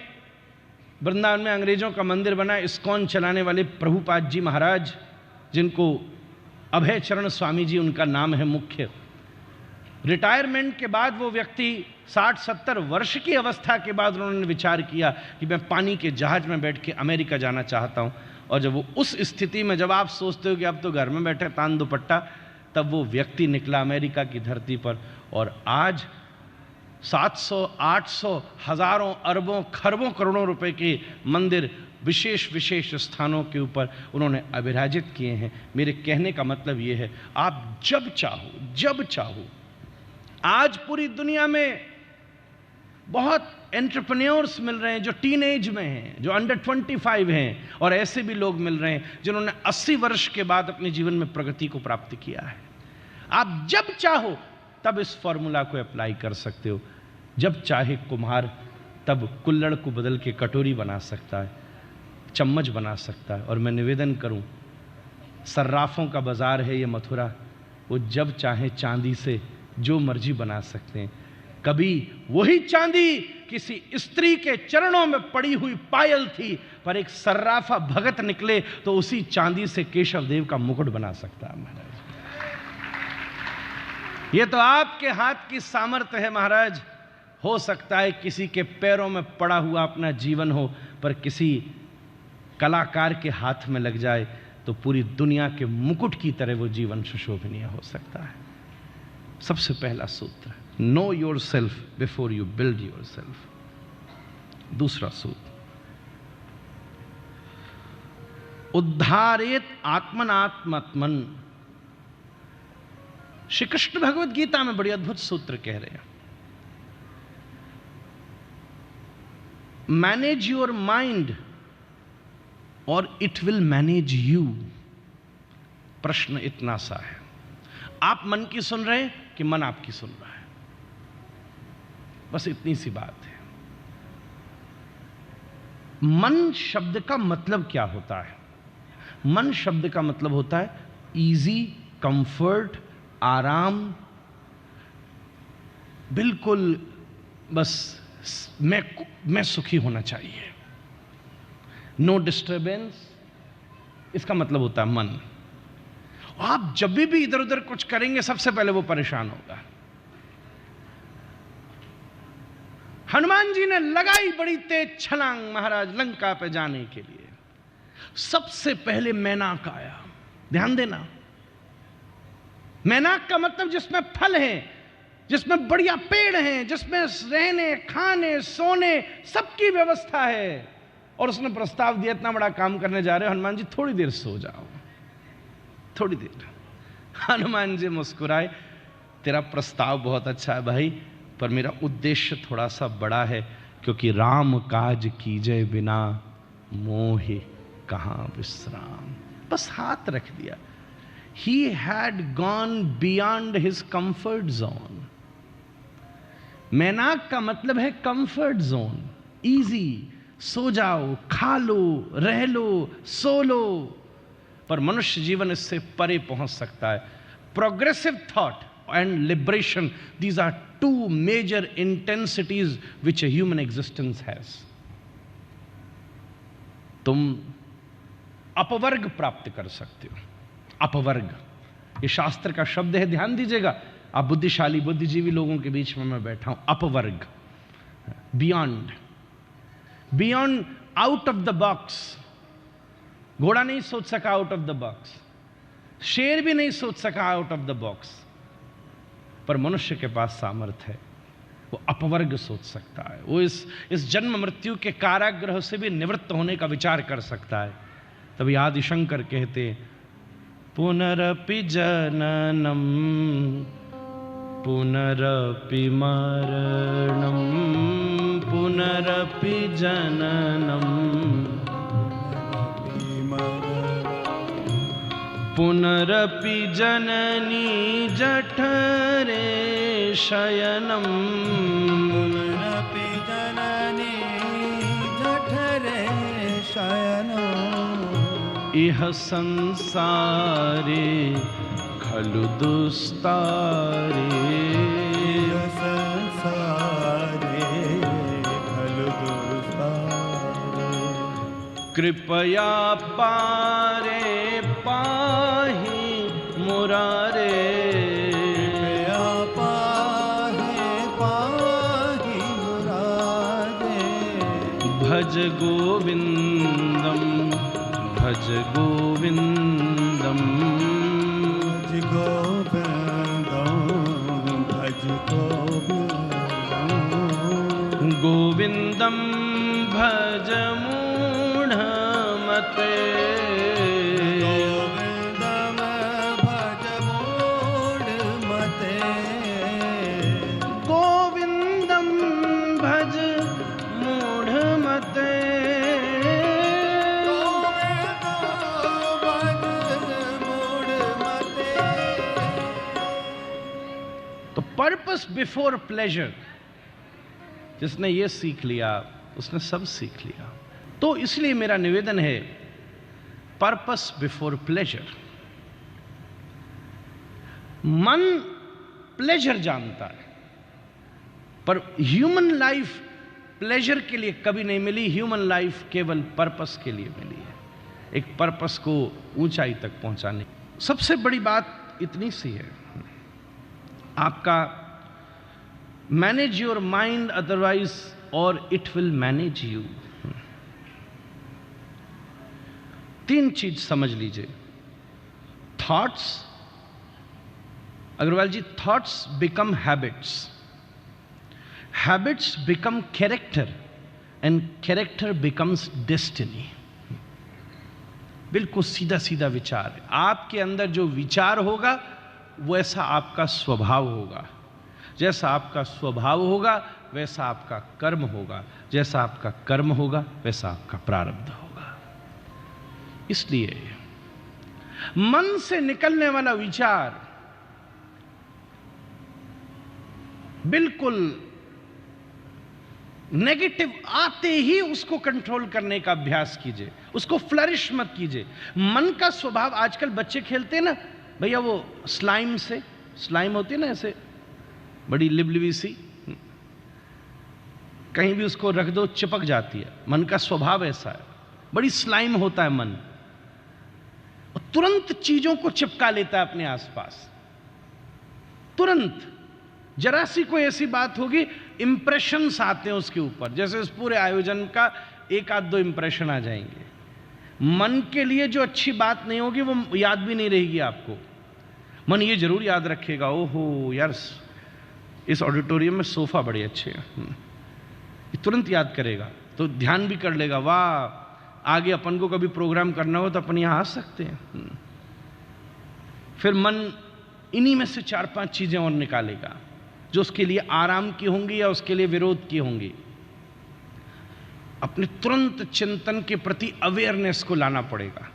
वृंदावन में अंग्रेजों का मंदिर बना, इस्कॉन चलाने वाले प्रभुपाद जी महाराज, जिनको अभय चरण स्वामी जी उनका नाम है मुख्य, रिटायरमेंट के बाद वो व्यक्ति 60-70 वर्ष की अवस्था के बाद उन्होंने विचार किया कि मैं पानी के जहाज में बैठ के अमेरिका जाना चाहता हूं। और जब वो उस स्थिति में, जब आप सोचते हो कि अब तो घर में बैठे तान दुपट्टा, तब वो व्यक्ति निकला अमेरिका की धरती पर। और आज 700-800 हजारों अरबों खरबों करोड़ों रुपए के मंदिर विशेष विशेष स्थानों के ऊपर उन्होंने अविराजित किए हैं। मेरे कहने का मतलब ये है, आप जब चाहो, आज पूरी दुनिया में बहुत एंटरप्रेन्योर्स मिल रहे हैं जो टीनेज में हैं, जो अंडर 25 हैं, और ऐसे भी लोग मिल रहे हैं जिन्होंने 80 वर्ष के बाद अपने जीवन में प्रगति को प्राप्त किया है। आप जब चाहो तब इस फॉर्मूला को अप्लाई कर सकते हो। जब चाहे कुम्हार तब कुल्हड़ को बदल के कटोरी बना सकता है, चम्मच बना सकता है। और मैं निवेदन करूं, सर्राफों का बाजार है ये मथुरा, वो जब चाहे चांदी से जो मर्जी बना सकते हैं। कभी वही चांदी किसी स्त्री के चरणों में पड़ी हुई पायल थी, पर एक सर्राफा भगत निकले तो उसी चांदी से केशव देव का मुकुट बना सकता है महाराज। ये तो आपके हाथ की सामर्थ्य है महाराज। हो सकता है किसी के पैरों में पड़ा हुआ अपना जीवन हो, पर किसी कलाकार के हाथ में लग जाए तो पूरी दुनिया के मुकुट की तरह वो जीवन सुशोभनीय हो सकता है। सबसे पहला सूत्र, know your self before you build your self. दूसरा सूत्र, उद्धारेत आत्मनात्मत्मन। श्री कृष्ण भगवत गीता में बड़ी अद्भुत सूत्र कह रहे हैं, मैनेज योर माइंड और इट विल मैनेज यू। प्रश्न इतना सा है, आप मन की सुन रहे हैं कि मन आपकी सुन रहा है? बस इतनी सी बात है। मन शब्द का मतलब क्या होता है? मन शब्द का मतलब होता है इजी, कंफर्ट, आराम, बिल्कुल बस मैं सुखी होना चाहिए, नो डिस्टर्बेंस। इसका मतलब होता है मन। आप जब भी इधर उधर कुछ करेंगे सबसे पहले वो परेशान होगा। हनुमान जी ने लगाई बड़ी तेज छलांग महाराज लंका पे जाने के लिए। सबसे पहले मैनाक आया। ध्यान देना, मैनाक का मतलब जिसमें फल है, जिसमें बढ़िया पेड़ हैं, जिसमें रहने खाने सोने सबकी व्यवस्था है। और उसने प्रस्ताव दिया, इतना बड़ा काम करने जा रहे हो हनुमान जी, थोड़ी देर सो जाओ, थोड़ी देर। हनुमान जी मुस्कुराए, तेरा प्रस्ताव बहुत अच्छा है भाई, पर मेरा उद्देश्य थोड़ा सा बड़ा है, क्योंकि राम काज कीजय बिना मोहे कहां विश्राम। बस हाथ रख दिया। He had gone beyond his comfort zone. Mainak का मतलब है कंफर्ट जोन, इजी, सो जाओ, खा लो, रह लो, सो लो। पर मनुष्य जीवन इससे परे पहुंच सकता है। Progressive thought and liberation, these are two major intensities which a human existence has. तुम अपवर्ग प्राप्त कर सकते हो। अपवर्ग, ये शास्त्र का शब्द है, ध्यान दीजिएगा। आप बुद्धिशाली बुद्धिजीवी लोगों के बीच में मैं बैठा हूं। अपवर्ग, beyond, beyond, out of the box. घोड़ा नहीं सोच सका आउट ऑफ द बॉक्स, शेर भी नहीं सोच सका आउट ऑफ द बॉक्स, पर मनुष्य के पास सामर्थ्य है, वो अपवर्ग सोच सकता है। वो इस जन्म मृत्यु के कारागृह से भी निवृत्त होने का विचार कर सकता है। तभी आदिशंकर कहते, पुनरपि जननम पुनरपि मरणं पुनरपि जननं पुनरपि जननी जठरे शयनं पुनरपि जननी जठरे शयनं इह संसारे खलु दुस्तारे संसारे खलु दुस्तारे कृपया पारे पाहि मुरारे कृपया पाहि पाहि मुरारे भज गोविंदम भज गोविंदम भज गोविंदम भज गोविंदम गोविंदम भज मूढ़मते गोविंदम भज मूढ़मते गोविंदम भज मूढ़मते तो पर्पस बिफोर प्लेजर, जिसने ये सीख लिया उसने सब सीख लिया। तो इसलिए मेरा निवेदन है, पर्पस बिफोर प्लेजर। मन प्लेजर जानता है, पर ह्यूमन लाइफ प्लेजर के लिए कभी नहीं मिली। ह्यूमन लाइफ केवल पर्पस के लिए मिली है, एक पर्पस को ऊंचाई तक पहुंचाने। सबसे बड़ी बात इतनी सी है, आपका manage your mind otherwise or it will manage you. तीन चीज समझ लीजिए। Thoughts, Agarwal ji, thoughts become habits, habits become character and character becomes destiny. बिल्कुल सीधा सीधा विचार है। आपके अंदर जो विचार होगा वैसा आपका स्वभाव होगा, जैसा आपका स्वभाव होगा वैसा आपका कर्म होगा, जैसा आपका कर्म होगा वैसा आपका प्रारब्ध होगा। इसलिए मन से निकलने वाला विचार बिल्कुल नेगेटिव आते ही उसको कंट्रोल करने का अभ्यास कीजिए, उसको फ्लरिश मत कीजिए। मन का स्वभाव, आजकल बच्चे खेलते हैं ना भैया, वो स्लाइम से, स्लाइम होती है ना ऐसे बड़ी लिबलिबी सी, कहीं भी उसको रख दो चिपक जाती है। मन का स्वभाव ऐसा है, बड़ी स्लाइम होता है मन, और तुरंत चीजों को चिपका लेता है अपने आसपास। तुरंत जरा सी कोई ऐसी बात होगी, इंप्रेशंस आते हैं उसके ऊपर, जैसे इस पूरे आयोजन का एक आध दो इंप्रेशन आ जाएंगे। मन के लिए जो अच्छी बात नहीं होगी वो याद भी नहीं रहेगी आपको। मन ये जरूर याद रखेगा, ओहो यार इस ऑडिटोरियम में सोफा बड़े अच्छे हैं, ये तुरंत याद करेगा, तो ध्यान भी कर लेगा, वाह आगे अपन को कभी प्रोग्राम करना हो तो अपन यहां आ सकते हैं। फिर मन इन्हीं में से चार पांच चीजें और निकालेगा जो उसके लिए आराम की होंगी या उसके लिए विरोध की होंगी। अपने तुरंत चिंतन के प्रति अवेयरनेस को लाना पड़ेगा।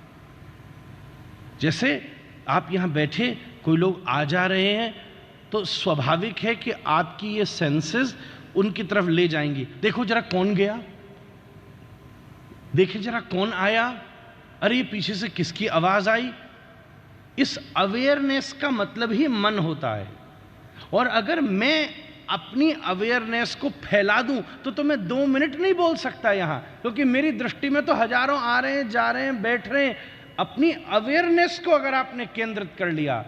जैसे आप यहां बैठे, कोई लोग आ जा रहे हैं, तो स्वाभाविक है कि आपकी ये सेंसेस उनकी तरफ ले जाएंगी। देखो जरा कौन गया, देखे जरा कौन आया, अरे ये पीछे से किसकी आवाज आई। इस अवेयरनेस का मतलब ही मन होता है। और अगर मैं अपनी अवेयरनेस को फैला दूं तो मैं 2 मिनट नहीं बोल सकता यहां, क्योंकि मेरी दृष्टि में तो हजारों आ रहे हैं, जा रहे हैं, बैठ रहे हैं। अपनी अवेयरनेस को अगर आपने केंद्रित कर लिया,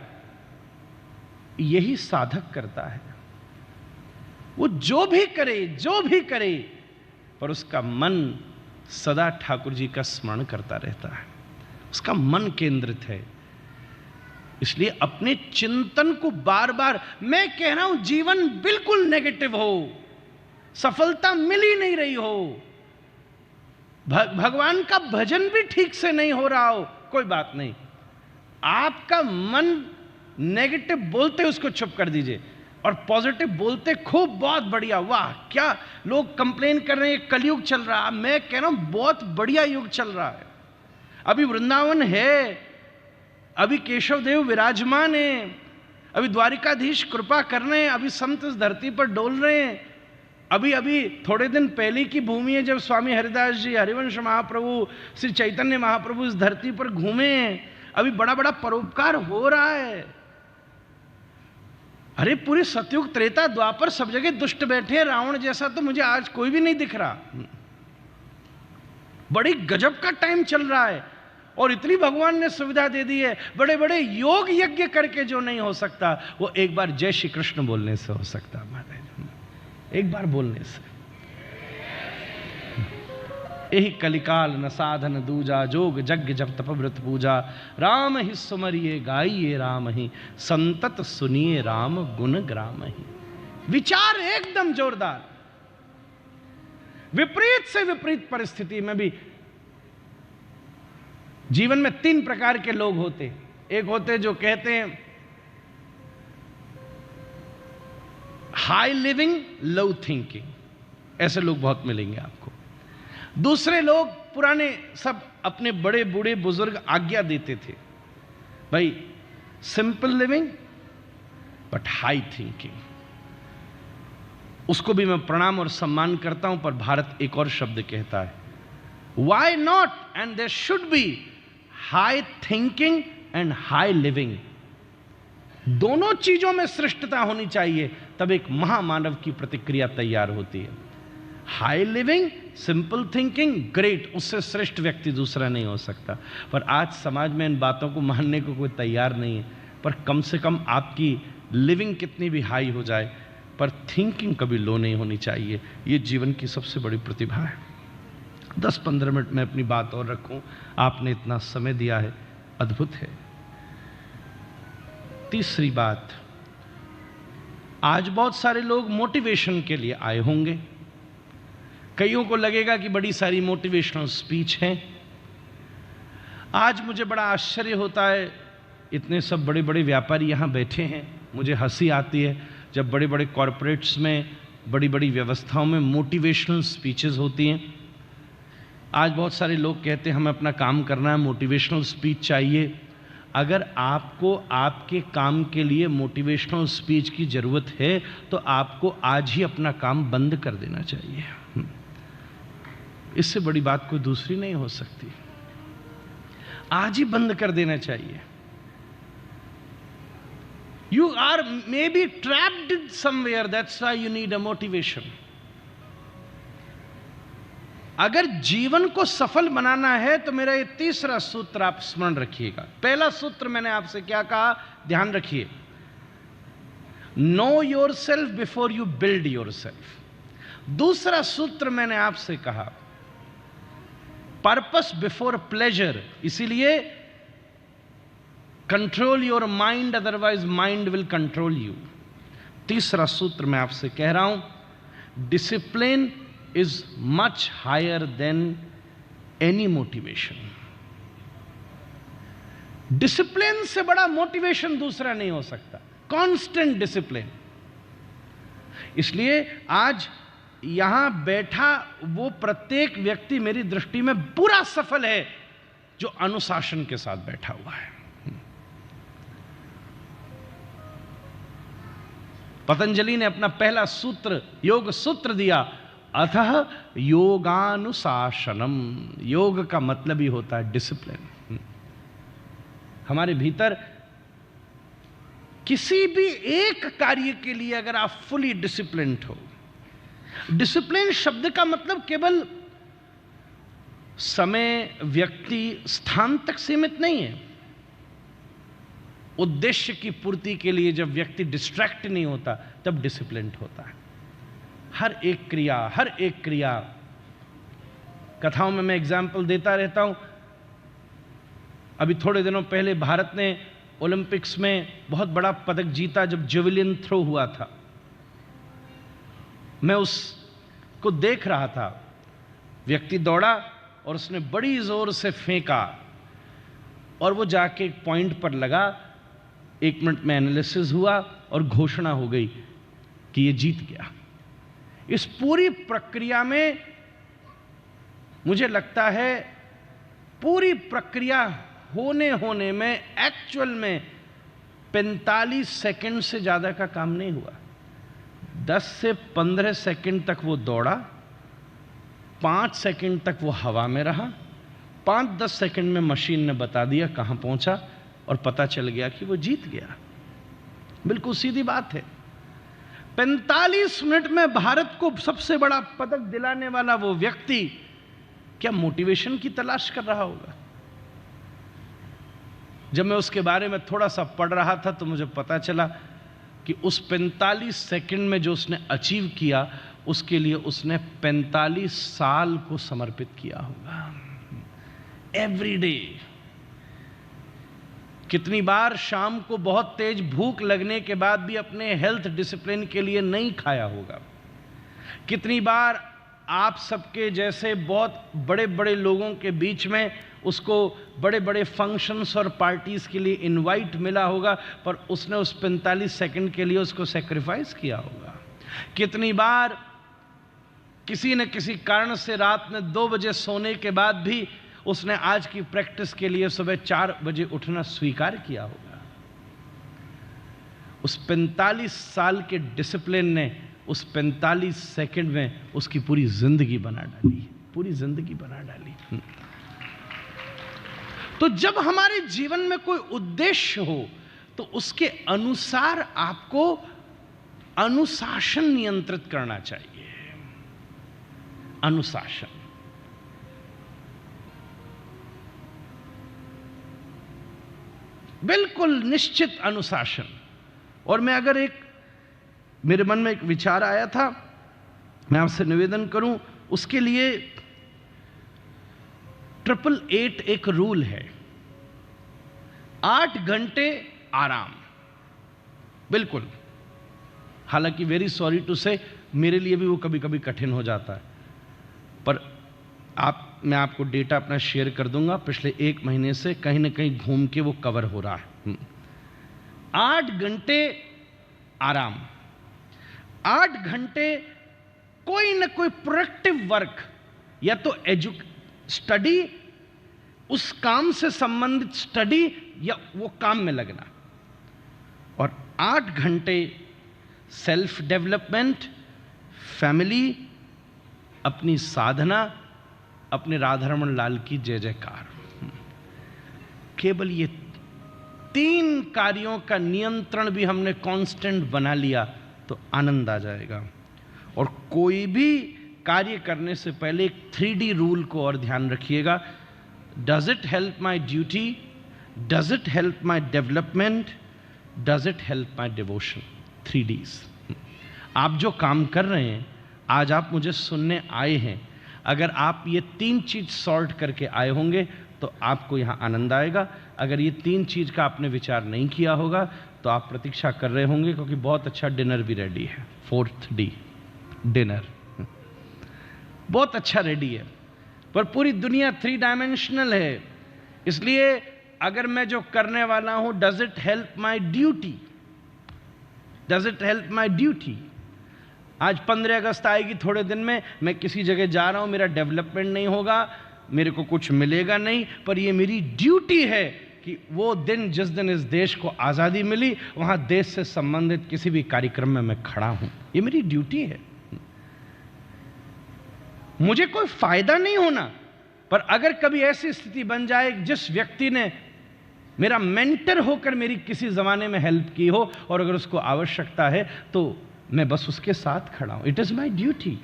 यही साधक करता है। वो जो भी करे, पर उसका मन सदा ठाकुर जी का स्मरण करता रहता है, उसका मन केंद्रित है। इसलिए अपने चिंतन को बार बार, मैं कह रहा हूं जीवन बिल्कुल नेगेटिव हो, सफलता मिल ही नहीं रही हो, भगवान का भजन भी ठीक से नहीं हो रहा हो, कोई बात नहीं, आपका मन नेगेटिव बोलते उसको चुप कर दीजिए। और पॉजिटिव बोलते खूब, बहुत बढ़िया, वाह क्या लोग कंप्लेन कर रहे हैं कलयुग चल रहा है, मैं कह रहा हूं बहुत बढ़िया युग चल रहा है। अभी वृंदावन है, अभी केशव देव विराजमान है, अभी द्वारिकाधीश कृपा कर रहे हैं, अभी संत इस धरती पर डोल रहे हैं। अभी अभी थोड़े दिन पहले की भूमि है जब स्वामी हरिदास जी, हरिवंश महाप्रभु, श्री चैतन्य महाप्रभु इस धरती पर घूमे हैं। अभी बड़ा बड़ा परोपकार हो रहा है। अरे पूरे सतयुग त्रेता द्वापर सब जगह दुष्ट बैठे हैं, रावण जैसा तो मुझे आज कोई भी नहीं दिख रहा। बड़ी गजब का टाइम चल रहा है और इतनी भगवान ने सुविधा दे दी है। बड़े बड़े योग यज्ञ करके जो नहीं हो सकता वो एक बार जय श्री कृष्ण बोलने से हो सकता। महाराज एक बार बोलने से। यही कलिकाल न साधन दूजा, जोग जग जप तप व्रत पूजा, राम ही सुमरिए गाइए राम ही, संतत सुनिए राम गुण ग्राम ही। विचार एकदम जोरदार। विपरीत से विपरीत परिस्थिति में भी जीवन में 3 प्रकार के लोग होते। एक होते जो कहते हैं हाई लिविंग लो थिंकिंग, ऐसे लोग बहुत मिलेंगे आपको। दूसरे लोग पुराने सब अपने बड़े बूढ़े बुजुर्ग आज्ञा देते थे, भाई simple living but high thinking. उसको भी मैं प्रणाम और सम्मान करता हूं, पर भारत एक और शब्द कहता है why not and there should be high thinking and high living. दोनों चीजों में श्रेष्ठता होनी चाहिए, तब एक महामानव की प्रतिक्रिया तैयार होती है। High living, simple thinking, great, उससे श्रेष्ठ व्यक्ति दूसरा नहीं हो सकता। पर आज समाज में इन बातों को मानने को कोई तैयार नहीं है। पर कम से कम आपकी लिविंग कितनी भी हाई हो जाए, पर थिंकिंग कभी लो नहीं होनी चाहिए। ये जीवन की सबसे बड़ी प्रतिभा है। 10-15 मिनट में अपनी बात और रखूं, आपने इतना समय दिया है, अद्भुत है। तीसरी बात, आज बहुत सारे लोग मोटिवेशन के लिए आए होंगे। कईयों को लगेगा कि बड़ी सारी मोटिवेशनल स्पीच है। आज मुझे बड़ा आश्चर्य होता है, इतने सब बड़े बड़े व्यापारी यहां बैठे हैं। मुझे हंसी आती है जब बड़े बड़े कॉरपोरेट्स में, बड़ी बड़ी व्यवस्थाओं में मोटिवेशनल स्पीचेस होती हैं। आज बहुत सारे लोग कहते हैं हमें अपना काम करना है, मोटिवेशनल स्पीच चाहिए। अगर आपको आपके काम के लिए मोटिवेशनल स्पीच की जरूरत है तो आपको आज ही अपना काम बंद कर देना चाहिए। इससे बड़ी बात कोई दूसरी नहीं हो सकती। आज ही बंद कर देना चाहिए। You are maybe trapped somewhere, that's why you need a motivation. अगर जीवन को सफल बनाना है तो मेरा ये तीसरा सूत्र आप स्मरण रखिएगा। पहला सूत्र मैंने आपसे क्या कहा, ध्यान रखिए, know your self before you build your self. दूसरा सूत्र मैंने आपसे कहा, पर्पस बिफोर प्लेजर। इसीलिए control your mind, otherwise mind will control you. तीसरा सूत्र मैं आपसे कह रहा हूं, discipline is much higher than any motivation. Discipline से बड़ा मोटिवेशन दूसरा नहीं हो सकता। Constant discipline. इसलिए आज यहां बैठा वो प्रत्येक व्यक्ति मेरी दृष्टि में पूरा सफल है जो अनुशासन के साथ बैठा हुआ है। पतंजलि ने अपना पहला सूत्र, योग सूत्र दिया, अतः योगानुशासनम। योग का मतलब ही होता है डिसिप्लिन। हमारे भीतर किसी भी एक कार्य के लिए अगर आप फुली डिसिप्लिन्ड हो, डिसिप्लिन शब्द का मतलब केवल समय, व्यक्ति, स्थान तक सीमित नहीं है। उद्देश्य की पूर्ति के लिए जब व्यक्ति डिस्ट्रैक्ट नहीं होता तब डिसिप्लिन्ड होता है। हर एक क्रिया, कथाओं में मैं एग्जाम्पल देता रहता हूं। अभी थोड़े दिनों पहले भारत ने ओलंपिक्स में बहुत बड़ा पदक जीता जब जेवलिन थ्रो हुआ था। मैं उसको देख रहा था। व्यक्ति दौड़ा और उसने बड़ी जोर से फेंका और वो जाके एक पॉइंट पर लगा। 1 मिनट में एनालिसिस हुआ और घोषणा हो गई कि ये जीत गया। इस पूरी प्रक्रिया में मुझे लगता है पूरी प्रक्रिया होने में एक्चुअल में 45 सेकंड से ज्यादा का काम नहीं हुआ। 10 से 15 सेकंड तक वो दौड़ा, 5 सेकंड तक वो हवा में रहा, 5-10 सेकंड में मशीन ने बता दिया कहां पहुंचा और पता चल गया कि वो जीत गया। बिल्कुल सीधी बात है। 45 मिनट में भारत को सबसे बड़ा पदक दिलाने वाला वो व्यक्ति क्या मोटिवेशन की तलाश कर रहा होगा? जब मैं उसके बारे में थोड़ा सा पढ़ रहा था तो मुझे पता चला कि उस 45 सेकंड में जो उसने अचीव किया उसके लिए उसने 45 साल को समर्पित किया होगा। Every day. कितनी बार शाम को बहुत तेज भूख लगने के बाद भी अपने हेल्थ डिसिप्लिन के लिए नहीं खाया होगा। कितनी बार आप सबके जैसे बहुत बड़े बड़े लोगों के बीच में उसको बड़े बड़े फंक्शंस और पार्टीज के लिए इनवाइट मिला होगा, पर उसने उस 45 सेकंड के लिए उसको सैक्रिफाइस किया होगा। कितनी बार किसी न किसी कारण से रात में 2 बजे सोने के बाद भी उसने आज की प्रैक्टिस के लिए सुबह 4 बजे उठना स्वीकार किया होगा। उस 45 साल के डिसिप्लिन ने उस 45 सेकंड में उसकी पूरी जिंदगी बना डाली, पूरी जिंदगी बना डाली। तो जब हमारे जीवन में कोई उद्देश्य हो तो उसके अनुसार आपको अनुशासन नियंत्रित करना चाहिए। अनुशासन। बिल्कुल निश्चित अनुशासन। और मैं अगर मेरे मन में एक विचार आया था, मैं आपसे निवेदन करूं, उसके लिए 888 एक रूल है। 8 घंटे आराम। बिल्कुल। हालांकि वेरी सॉरी टू से मेरे लिए भी वो कभी कभी कठिन हो जाता है, पर मैं आपको डेटा अपना शेयर कर दूंगा। पिछले 1 महीने से कहीं ना कहीं घूम के वो कवर हो रहा है। 8 घंटे आराम, 8 घंटे कोई ना कोई प्रोडक्टिव वर्क, या तो स्टडी, उस काम से संबंधित स्टडी या वो काम में लगना, और 8 घंटे सेल्फ डेवलपमेंट, फैमिली, अपनी साधना, अपने राधारमण लाल की जय जयकार। केवल ये 3 कार्यों का नियंत्रण भी हमने कांस्टेंट बना लिया तो आनंद आ जाएगा। और कोई भी कार्य करने से पहले एक 3D रूल को और ध्यान रखिएगा। Does it help my duty, does it help my development, does it help my devotion. 3Ds। आप जो काम कर रहे हैं, आज आप मुझे सुनने आए हैं, अगर आप ये 3 चीज सॉर्ट करके आए होंगे तो आपको यहां आनंद आएगा। अगर ये 3 चीज का आपने विचार नहीं किया होगा तो आप प्रतीक्षा कर रहे होंगे, क्योंकि बहुत अच्छा डिनर भी रेडी है। 4th D, डिनर बहुत अच्छा रेडी है, पर पूरी दुनिया 3 डायमेंशनल है। इसलिए अगर मैं जो करने वाला हूं, does it help my duty, does it help my duty. आज 15 अगस्त आएगी थोड़े दिन में, मैं किसी जगह जा रहा हूं, मेरा डेवलपमेंट नहीं होगा, मेरे को कुछ मिलेगा नहीं, पर ये मेरी ड्यूटी है कि वो दिन, जिस दिन इस देश को आज़ादी मिली, वहां देश से संबंधित किसी भी कार्यक्रम में मैं खड़ा हूं। ये मेरी ड्यूटी है। मुझे कोई फायदा नहीं होना, पर अगर कभी ऐसी स्थिति बन जाए जिस व्यक्ति ने मेरा मेंटर होकर मेरी किसी जमाने में हेल्प की हो और अगर उसको आवश्यकता है तो मैं बस उसके साथ खड़ा हूं। It is my duty.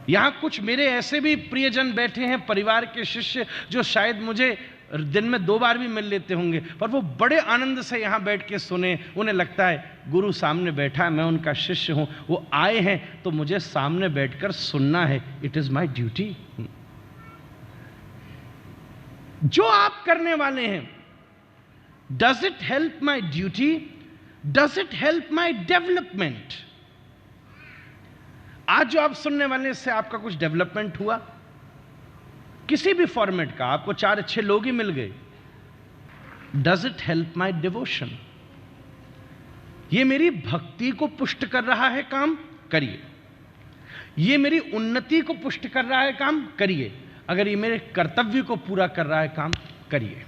यहां कुछ मेरे ऐसे भी प्रियजन बैठे हैं, परिवार के शिष्य, जो शायद मुझे दिन में 2 बार भी मिल लेते होंगे, पर वो बड़े आनंद से यहां बैठ के सुने। उन्हें लगता है गुरु सामने बैठा है, मैं उनका शिष्य हूं, वो आए हैं तो मुझे सामने बैठकर सुनना है। It is my duty. जो आप करने वाले हैं, does it help my duty, does it help my development. आज जो आप सुनने वाले, इससे आपका कुछ डेवलपमेंट हुआ? किसी भी फॉर्मेट का, आपको 4 अच्छे लोग ही मिल गए। Does it help my devotion? ये मेरी भक्ति को पुष्ट कर रहा है काम, करिए। ये मेरी उन्नति को पुष्ट कर रहा है काम, करिए। अगर ये मेरे कर्तव्य को पूरा कर रहा है काम, करिए।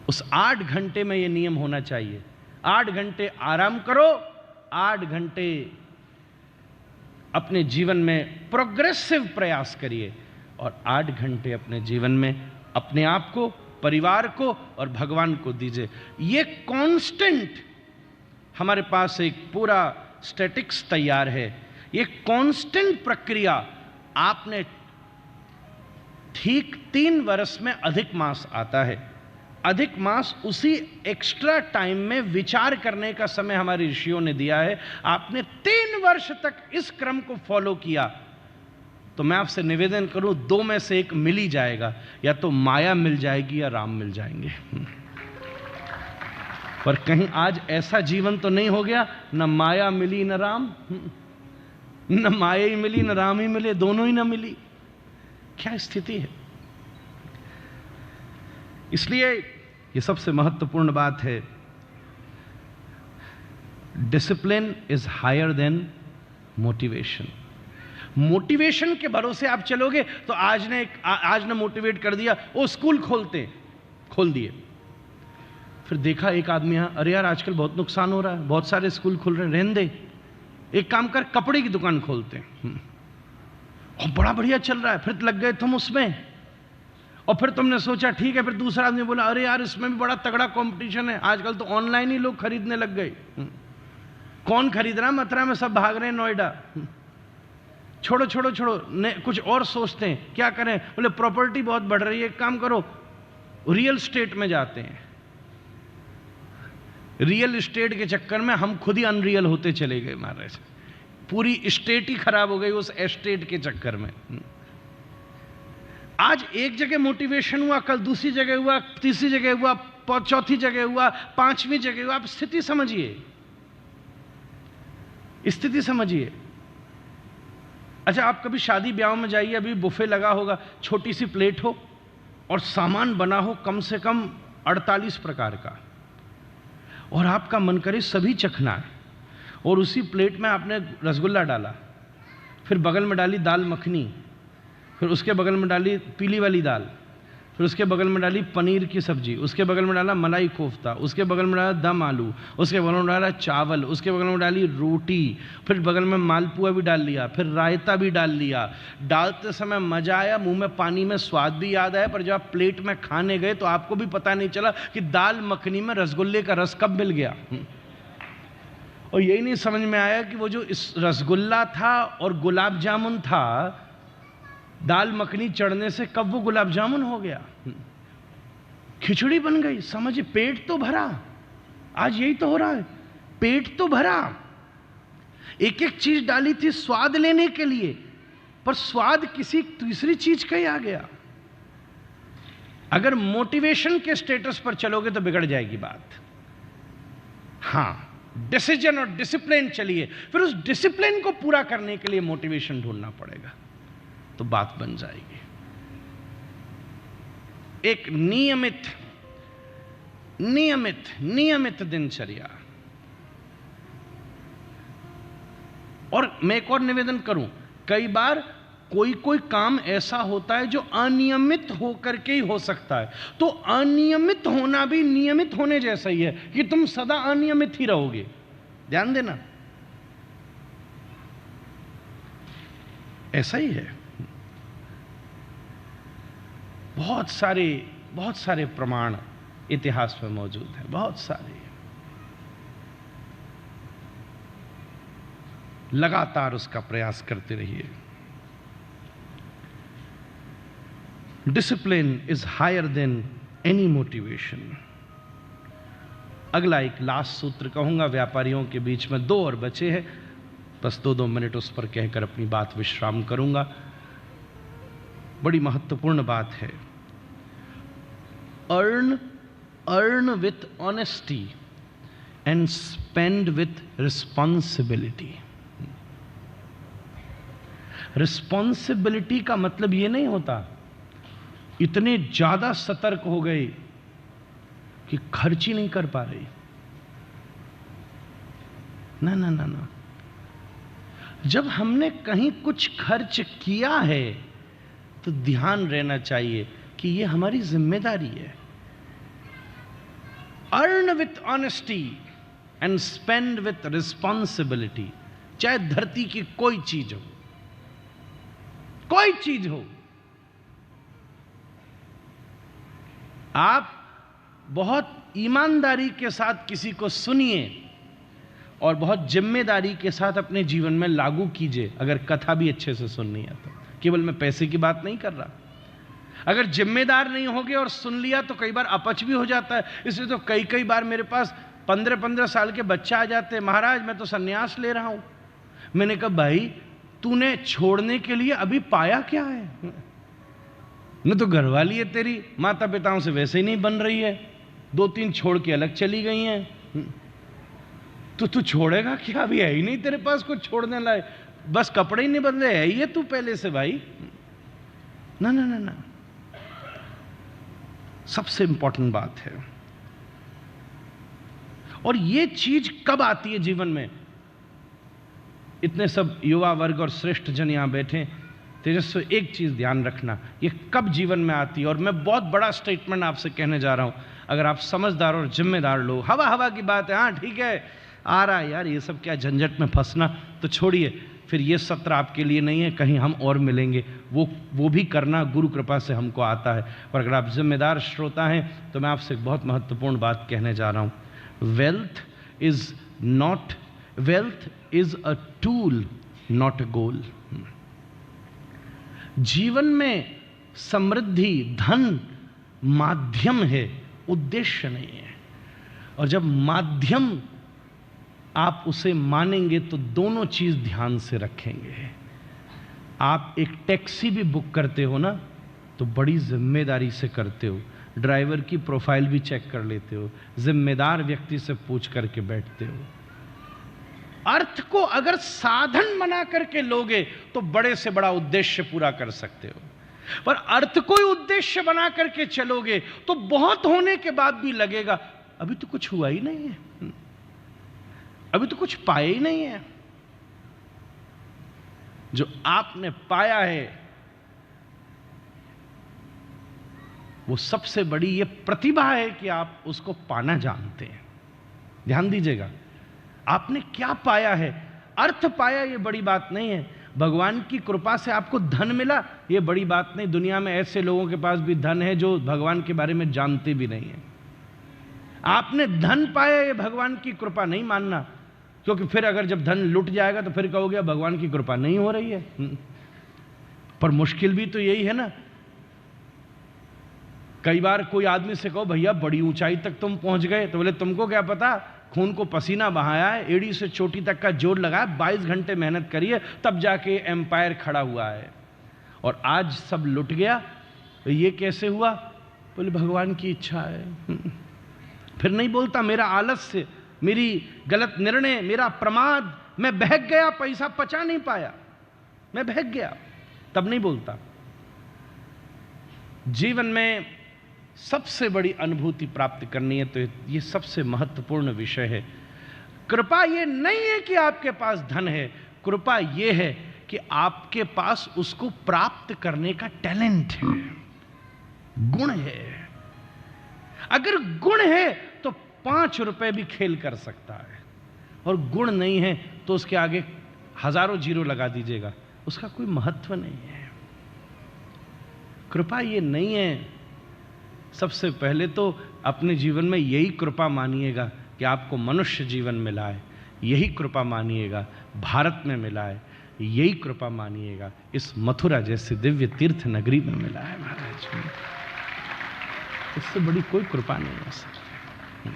उस 8 घंटे में ये नियम होना चाहिए। 8 घंटे आराम करो, 8 घंटे अपने जीवन में प्रोग्रेसिव प्रयास करिए, और 8 घंटे अपने जीवन में अपने आप को, परिवार को और भगवान को दीजिए। ये कांस्टेंट, हमारे पास एक पूरा स्टैटिक्स तैयार है। ये कांस्टेंट प्रक्रिया आपने ठीक 3 वर्ष में अधिक मास आता है। अधिक मास उसी एक्स्ट्रा टाइम में विचार करने का समय हमारे ऋषियों ने दिया है। आपने 3 वर्ष तक इस क्रम को फॉलो किया, तो मैं आपसे निवेदन करूं, 2 में से एक मिल ही जाएगा, या तो माया मिल जाएगी या राम मिल जाएंगे। पर कहीं आज ऐसा जीवन तो नहीं हो गया, न माया मिली न राम, न माया ही मिली न राम ही मिले, दोनों ही न मिली। क्या स्थिति है? इसलिए ये सबसे महत्वपूर्ण बात है, discipline is higher than motivation. Motivation के भरोसे आप चलोगे तो आज ने मोटिवेट कर दिया, वो स्कूल खोल दिए। फिर देखा एक आदमी, यहां, अरे यार आजकल बहुत नुकसान हो रहा है, बहुत सारे स्कूल खुल रहे हैं, रहने दे, एक काम कर, कपड़े की दुकान खोलते हैं। और बड़ा बढ़िया चल रहा है। फिर लग गए तुम उसमें, और फिर तुमने सोचा ठीक है। फिर दूसरा आदमी बोला, अरे यार इसमें भी बड़ा तगड़ा कंपटीशन है, आजकल तो ऑनलाइन ही लोग खरीदने लग गए। कौन खरीद रहा है? मथुरा में सब भाग रहे हैं नोएडा। छोड़ो छोड़ो छोड़ो, कुछ और सोचते हैं, क्या करें? बोले प्रॉपर्टी बहुत बढ़ रही है, एक काम करो, रियल एस्टेट में जाते हैं। रियल एस्टेट के चक्कर में हम खुद ही अनरियल होते चले गए महाराज। पूरी स्टेट ही खराब हो गई उस एस्टेट के चक्कर में। आज एक जगह मोटिवेशन हुआ, कल दूसरी जगह हुआ, तीसरी जगह हुआ, चौथी जगह हुआ, 5वीं जगह हुआ। आप स्थिति समझिए, स्थिति समझिए। अच्छा, आप कभी शादी ब्याह में जाइए, अभी बुफे लगा होगा, छोटी सी प्लेट हो और सामान बना हो कम से कम 48 प्रकार का, और आपका मन करे सभी चखना है, और उसी प्लेट में आपने रसगुल्ला डाला, फिर बगल में डाली दाल मखनी, फिर उसके बगल में डाली पीली वाली दाल, फिर उसके बगल में डाली पनीर की सब्जी, उसके बगल में डाला मलाई कोफ्ता, उसके बगल में डाला दम आलू, उसके बगल में डाला चावल, उसके बगल में डाली रोटी, फिर बगल में मालपुआ भी डाल लिया, फिर रायता भी डाल लिया। डालते समय मजा आया, मुंह में पानी में स्वाद भी याद आया, पर जब आप प्लेट में खाने गए तो आपको भी पता नहीं चला कि दाल मखनी में रसगुल्ले का रस कब मिल गया। और यही नहीं समझ में आया कि वो जो इस रसगुल्ला था और गुलाब जामुन था, दाल मखनी चढ़ने से कब वो गुलाब जामुन हो गया, खिचड़ी बन गई। समझिए, पेट तो भरा। आज यही तो हो रहा है, पेट तो भरा। एक एक चीज डाली थी स्वाद लेने के लिए, पर स्वाद किसी तीसरी चीज का ही आ गया। अगर मोटिवेशन के स्टेटस पर चलोगे तो बिगड़ जाएगी बात। हां, डिसीजन और डिसिप्लिन चलिए, फिर उस डिसिप्लिन को पूरा करने के लिए मोटिवेशन ढूंढना पड़ेगा, तो बात बन जाएगी। एक नियमित दिनचर्या। और मैं एक और निवेदन करूं, कई बार कोई काम ऐसा होता है जो अनियमित होकर के ही हो सकता है, तो अनियमित होना भी नियमित होने जैसा ही है कि तुम सदा अनियमित ही रहोगे। ध्यान देना, ऐसा ही है। बहुत सारे प्रमाण इतिहास में मौजूद हैं, बहुत सारे। लगातार उसका प्रयास करते रहिए। Discipline is higher than any motivation. अगला एक लास्ट सूत्र कहूंगा, व्यापारियों के बीच में 2 और बचे हैं, बस 2-2 मिनट उस पर कहकर अपनी बात विश्राम करूंगा। बड़ी महत्वपूर्ण बात है। Earn with honesty and spend with responsibility. Responsibility का मतलब यह नहीं होता इतने ज्यादा सतर्क हो गए कि खर्च ही नहीं कर पा रही। ना ना ना ना। जब हमने कहीं कुछ खर्च किया है तो ध्यान रहना चाहिए कि यह हमारी जिम्मेदारी है। Earn with honesty and spend with responsibility. चाहे धरती की कोई चीज हो, कोई चीज हो, आप बहुत ईमानदारी के साथ किसी को सुनिए और बहुत जिम्मेदारी के साथ अपने जीवन में लागू कीजिए। अगर कथा भी अच्छे से सुननी है तो, केवल मैं पैसे की बात नहीं कर रहा। अगर जिम्मेदार नहीं होगे और सुन लिया तो कई बार अपच भी हो जाता है। इसलिए तो कई कई बार मेरे पास 15-15 साल के बच्चा आ जाते हैं, महाराज मैं तो सन्यास ले रहा हूं। मैंने कहा भाई तूने छोड़ने के लिए अभी पाया क्या है? न तो घरवाली है तेरी, माता पिताओं से वैसे ही नहीं बन रही है, 2-3 छोड़ के अलग चली गई हैं, तो तू छोड़ेगा क्या? अभी है ही नहीं तेरे पास कुछ छोड़ने लाए, बस कपड़े ही नहीं बदले, है ये तू पहले से भाई। ना ना ना ना, सबसे इंपॉर्टेंट बात है। और ये चीज कब आती है जीवन में? इतने सब युवा वर्ग और श्रेष्ठ जन यहां बैठे, तेजस्वी एक चीज ध्यान रखना, ये कब जीवन में आती है। और मैं बहुत बड़ा स्टेटमेंट आपसे कहने जा रहा हूं, अगर आप समझदार और जिम्मेदार लोग, हवा हवा की बात है, हाँ ठीक है आ रहा है यार, ये सब क्या झंझट में फंसना, तो छोड़िए, फिर ये सत्र आपके लिए नहीं है, कहीं हम और मिलेंगे, वो भी करना गुरु कृपा से हमको आता है। और अगर आप जिम्मेदार श्रोता हैं तो मैं आपसे एक बहुत महत्वपूर्ण बात कहने जा रहा हूं। Wealth is a tool not a goal. जीवन में समृद्धि, धन माध्यम है, उद्देश्य नहीं है। और जब माध्यम आप उसे मानेंगे तो दोनों चीज ध्यान से रखेंगे। आप एक टैक्सी भी बुक करते हो ना तो बड़ी जिम्मेदारी से करते हो, ड्राइवर की प्रोफाइल भी चेक कर लेते हो, जिम्मेदार व्यक्ति से पूछ करके बैठते हो। अर्थ को अगर साधन बना करके लोगे तो बड़े से बड़ा उद्देश्य पूरा कर सकते हो, पर अर्थ को ही उद्देश्य बना करके चलोगे तो बहुत होने के बाद भी लगेगा अभी तो कुछ हुआ ही नहीं है, अभी तो कुछ पाया ही नहीं है। जो आपने पाया है वो सबसे बड़ी ये प्रतिभा है कि आप उसको पाना जानते हैं। ध्यान दीजिएगा, आपने क्या पाया है। अर्थ पाया ये बड़ी बात नहीं है, भगवान की कृपा से आपको धन मिला ये बड़ी बात नहीं। दुनिया में ऐसे लोगों के पास भी धन है जो भगवान के बारे में जानते भी नहीं है। आपने धन पाया ये भगवान की कृपा नहीं मानना, क्योंकि फिर अगर जब धन लुट जाएगा तो फिर कहोगे भगवान की कृपा नहीं हो रही है। पर मुश्किल भी तो यही है ना। कई बार कोई आदमी से कहो भैया बड़ी ऊंचाई तक तुम पहुंच गए, तो बोले तुमको क्या पता, खून को पसीना बहाया है, एड़ी से चोटी तक का जोर लगाया, 22 घंटे मेहनत करी है, तब जाके एम्पायर खड़ा हुआ है। और आज सब लुट गया, तो ये कैसे हुआ? बोले भगवान की इच्छा है। फिर नहीं बोलता मेरा आलस्य, मेरी गलत निर्णय, मेरा प्रमाद, मैं बहक गया, पैसा पचा नहीं पाया, मैं बहक गया, तब नहीं बोलता। जीवन में सबसे बड़ी अनुभूति प्राप्त करनी है तो ये सबसे महत्वपूर्ण विषय है। कृपा ये नहीं है कि आपके पास धन है, कृपा ये है कि आपके पास उसको प्राप्त करने का टैलेंट है, गुण है। अगर गुण है तो 5 रुपए भी खेल कर सकता है, और गुण नहीं है तो उसके आगे हजारों जीरो लगा दीजिएगा, उसका कोई महत्व नहीं है। कृपा ये नहीं है। सबसे पहले तो अपने जीवन में यही कृपा मानिएगा कि आपको मनुष्य जीवन मिला है, यही कृपा मानिएगा भारत में मिला है, यही कृपा मानिएगा इस मथुरा जैसे दिव्य तीर्थ नगरी में मिला है महाराज। इससे बड़ी कोई कृपा नहीं हो सकती।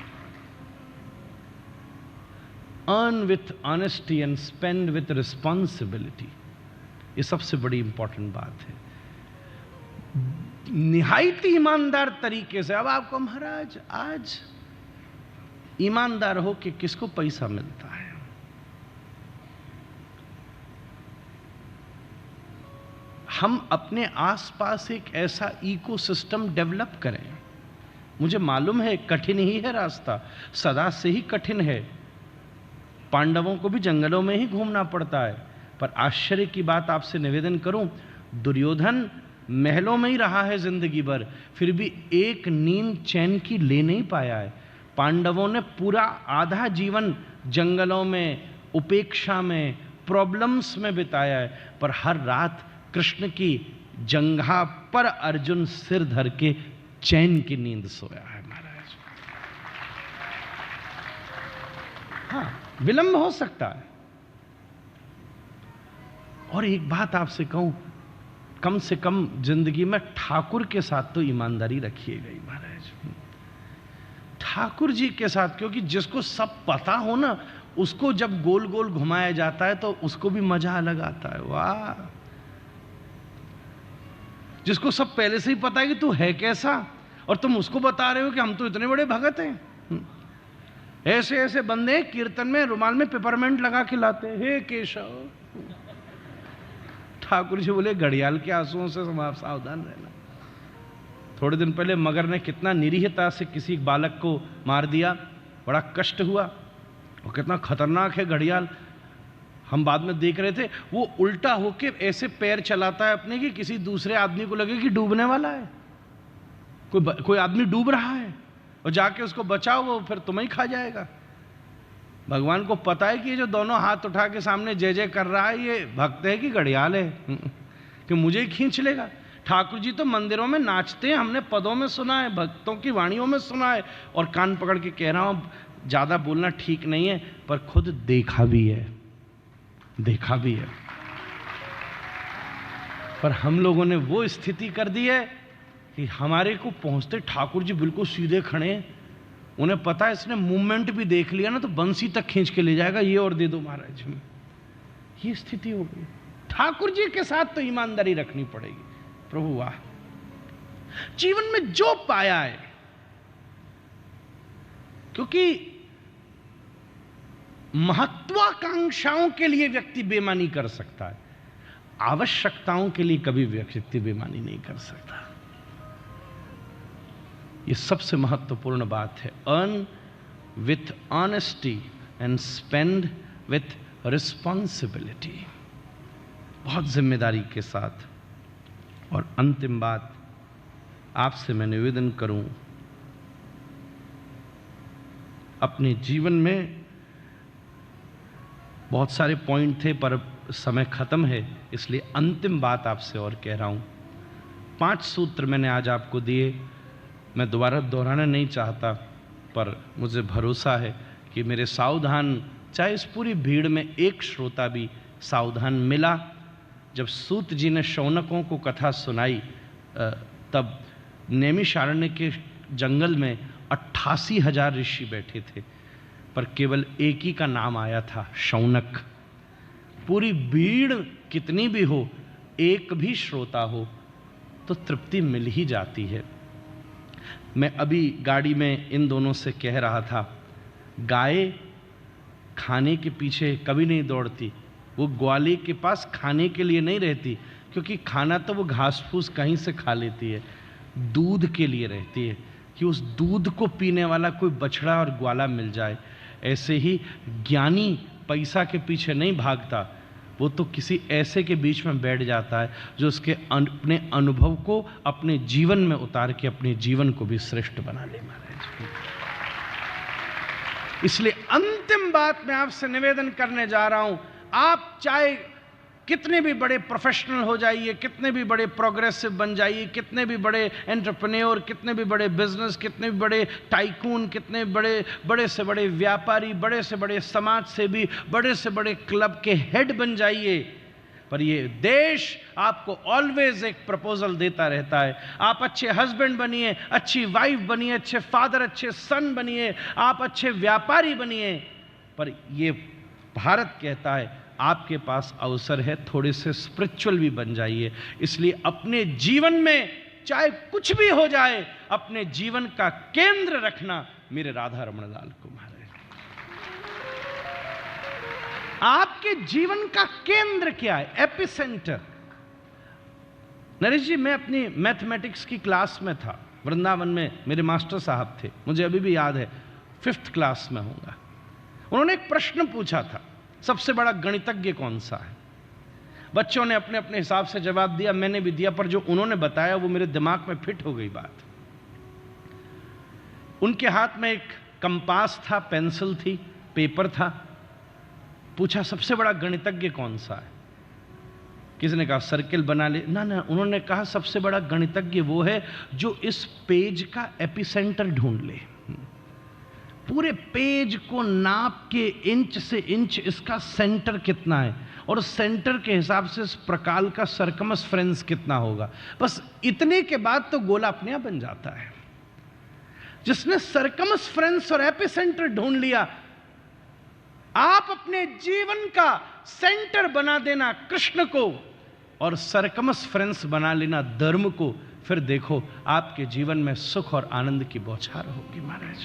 Earn with honesty and spend with responsibility, ये सबसे बड़ी इंपॉर्टेंट बात है। निहायत ईमानदार तरीके से। अब आपको महाराज आज ईमानदार हो कि किसको पैसा मिलता है? हम अपने आसपास एक ऐसा इकोसिस्टम डेवलप करें। मुझे मालूम है कठिन ही है रास्ता, सदा से ही कठिन है, पांडवों को भी जंगलों में ही घूमना पड़ता है। पर आश्चर्य की बात आपसे निवेदन करूं, दुर्योधन महलों में ही रहा है जिंदगी भर, फिर भी एक नींद चैन की ले नहीं पाया है। पांडवों ने पूरा आधा जीवन जंगलों में, उपेक्षा में, प्रॉब्लम्स में बिताया है, पर हर रात कृष्ण की जंघा पर अर्जुन सिर धर के चैन की नींद सोया है महाराज। हाँ, विलंब हो सकता है। और एक बात आपसे कहूं, कम से कम जिंदगी में ठाकुर के साथ तो ईमानदारी रखिएगा ही महाराज। ठाकुर जी के साथ, क्योंकि जिसको सब पता हो ना, उसको जब गोल गोल घुमाया जाता है तो उसको भी मजा अलग आता है। वाह! जिसको सब पहले से ही पता है कि तू है कैसा, और तुम उसको बता रहे हो कि हम तो इतने बड़े भगत हैं। ऐसे ऐसे बंदे कीर्तन में रुमाल में पेपरमेंट लगा के लाते हैं, हे केशव। ठाकुर जी बोले घड़ियाल के आंसुओं से सावधान रहना। थोड़े दिन पहले मगर ने कितना निरीहता से किसी बालक को मार दिया, बड़ा कष्ट हुआ। और कितना खतरनाक है घड़ियाल, हम बाद में देख रहे थे, वो उल्टा होके ऐसे पैर चलाता है अपने कि किसी दूसरे आदमी को लगे कि डूबने वाला है। कोई आदमी डूब रहा है और जाके उसको बचाओ, वो फिर तुम्हें ही खा जाएगा। भगवान को पता है कि ये जो दोनों हाथ उठा के सामने जय जय कर रहा है, ये भक्त है कि घड़ियाल है कि मुझे ही खींच लेगा। ठाकुर जी तो मंदिरों में नाचते हैं, हमने पदों में सुना है, भक्तों की वाणियों में सुना है, और कान पकड़ के कह रहा हूं ज्यादा बोलना ठीक नहीं है, पर खुद देखा भी है, देखा भी है। पर हम लोगों ने वो स्थिति कर दी है कि हमारे को पहुंचते ठाकुर जी बिल्कुल सीधे खड़े हैं। उन्हें पता है इसने मूवमेंट भी देख लिया ना तो बंसी तक खींच के ले जाएगा, ये और दे दो महाराज में। ये स्थिति हो गई। ठाकुर जी के साथ तो ईमानदारी रखनी पड़ेगी। प्रभु वाह, जीवन में जो पाया है, क्योंकि महत्वाकांक्षाओं के लिए व्यक्ति बेईमानी कर सकता है, आवश्यकताओं के लिए कभी व्यक्ति बेईमानी नहीं कर सकता। ये सबसे महत्वपूर्ण बात है। Earn with honesty and spend with responsibility, बहुत जिम्मेदारी के साथ। और अंतिम बात आपसे मैं निवेदन करूं, अपने जीवन में बहुत सारे पॉइंट थे पर समय खत्म है, इसलिए अंतिम बात आपसे और कह रहा हूं। 5 सूत्र मैंने आज आपको दिए, मैं दोबारा दोहराना नहीं चाहता, पर मुझे भरोसा है कि मेरे सावधान, चाहे इस पूरी भीड़ में एक श्रोता भी सावधान मिला। जब सूत जी ने शौनकों को कथा सुनाई, तब नैमिषारण्य के जंगल में 88,000 ऋषि बैठे थे, पर केवल एक ही का नाम आया था, शौनक। पूरी भीड़ कितनी भी हो, एक भी श्रोता हो तो तृप्ति मिल ही जाती है। मैं अभी गाड़ी में इन दोनों से कह रहा था, गाय खाने के पीछे कभी नहीं दौड़ती, वो ग्वाले के पास खाने के लिए नहीं रहती, क्योंकि खाना तो वो घास फूस कहीं से खा लेती है, दूध के लिए रहती है कि उस दूध को पीने वाला कोई बछड़ा और ग्वाला मिल जाए। ऐसे ही ज्ञानी पैसा के पीछे नहीं भागता, वो तो किसी ऐसे के बीच में बैठ जाता है जो उसके अपने अनुभव को अपने जीवन में उतार के अपने जीवन को भी श्रेष्ठ बना ले महाराज। इसलिए अंतिम बात मैं आपसे निवेदन करने जा रहा हूं, आप चाहे कितने भी बड़े प्रोफेशनल हो जाइए, कितने भी बड़े प्रोग्रेसिव बन जाइए, कितने भी बड़े एंटरप्रेन्योर, कितने भी बड़े बिजनेस, कितने भी बड़े टाइकून, कितने बड़े से बड़े व्यापारी, बड़े से बड़े समाज सेवी, बड़े से बड़े क्लब के हेड बन जाइए, पर ये देश आपको ऑलवेज एक प्रपोजल देता रहता है। आप अच्छे हस्बैंड बनिए, अच्छी वाइफ बनिए, अच्छे फादर, अच्छे सन बनिए, आप अच्छे व्यापारी बनिए, पर ये भारत कहता है आपके पास अवसर है, थोड़े से स्पिरिचुअल भी बन जाइए। इसलिए अपने जीवन में चाहे कुछ भी हो जाए, अपने जीवन का केंद्र रखना मेरे राधा रमण लाल को महाराज। आपके जीवन का केंद्र क्या है, एपिसेंटर। नरेश जी, मैं अपनी मैथमेटिक्स की क्लास में था, वृंदावन में मेरे मास्टर साहब थे, मुझे अभी भी याद है, 5th क्लास में होगा। उन्होंने एक प्रश्न पूछा था, सबसे बड़ा गणितज्ञ कौन सा है? बच्चों ने अपने अपने हिसाब से जवाब दिया, मैंने भी दिया, पर जो उन्होंने बताया वो मेरे दिमाग में फिट हो गई बात। उनके हाथ में एक कंपास था, पेंसिल थी, पेपर था। पूछा सबसे बड़ा गणितज्ञ कौन सा है? किसी ने कहा सर्किल बना ले, ना ना, उन्होंने कहा सबसे बड़ा गणितज्ञ वो है जो इस पेज का एपिसेंटर ढूंढ ले, पूरे पेज को नाप के इंच से इंच इसका सेंटर कितना है और उस सेंटर के हिसाब से इस प्रकाल का सर्कमस्फेरेंस कितना होगा। बस इतने के बाद तो गोला अपने आप बन जाता है। जिसने सर्कमस्फेरेंस और एपिसेंटर ढूंढ लिया, आप अपने जीवन का सेंटर बना देना कृष्ण को और सर्कमस्फेरेंस बना लेना धर्म को, फिर देखो आपके जीवन में सुख और आनंद की बौछार होगी महाराज।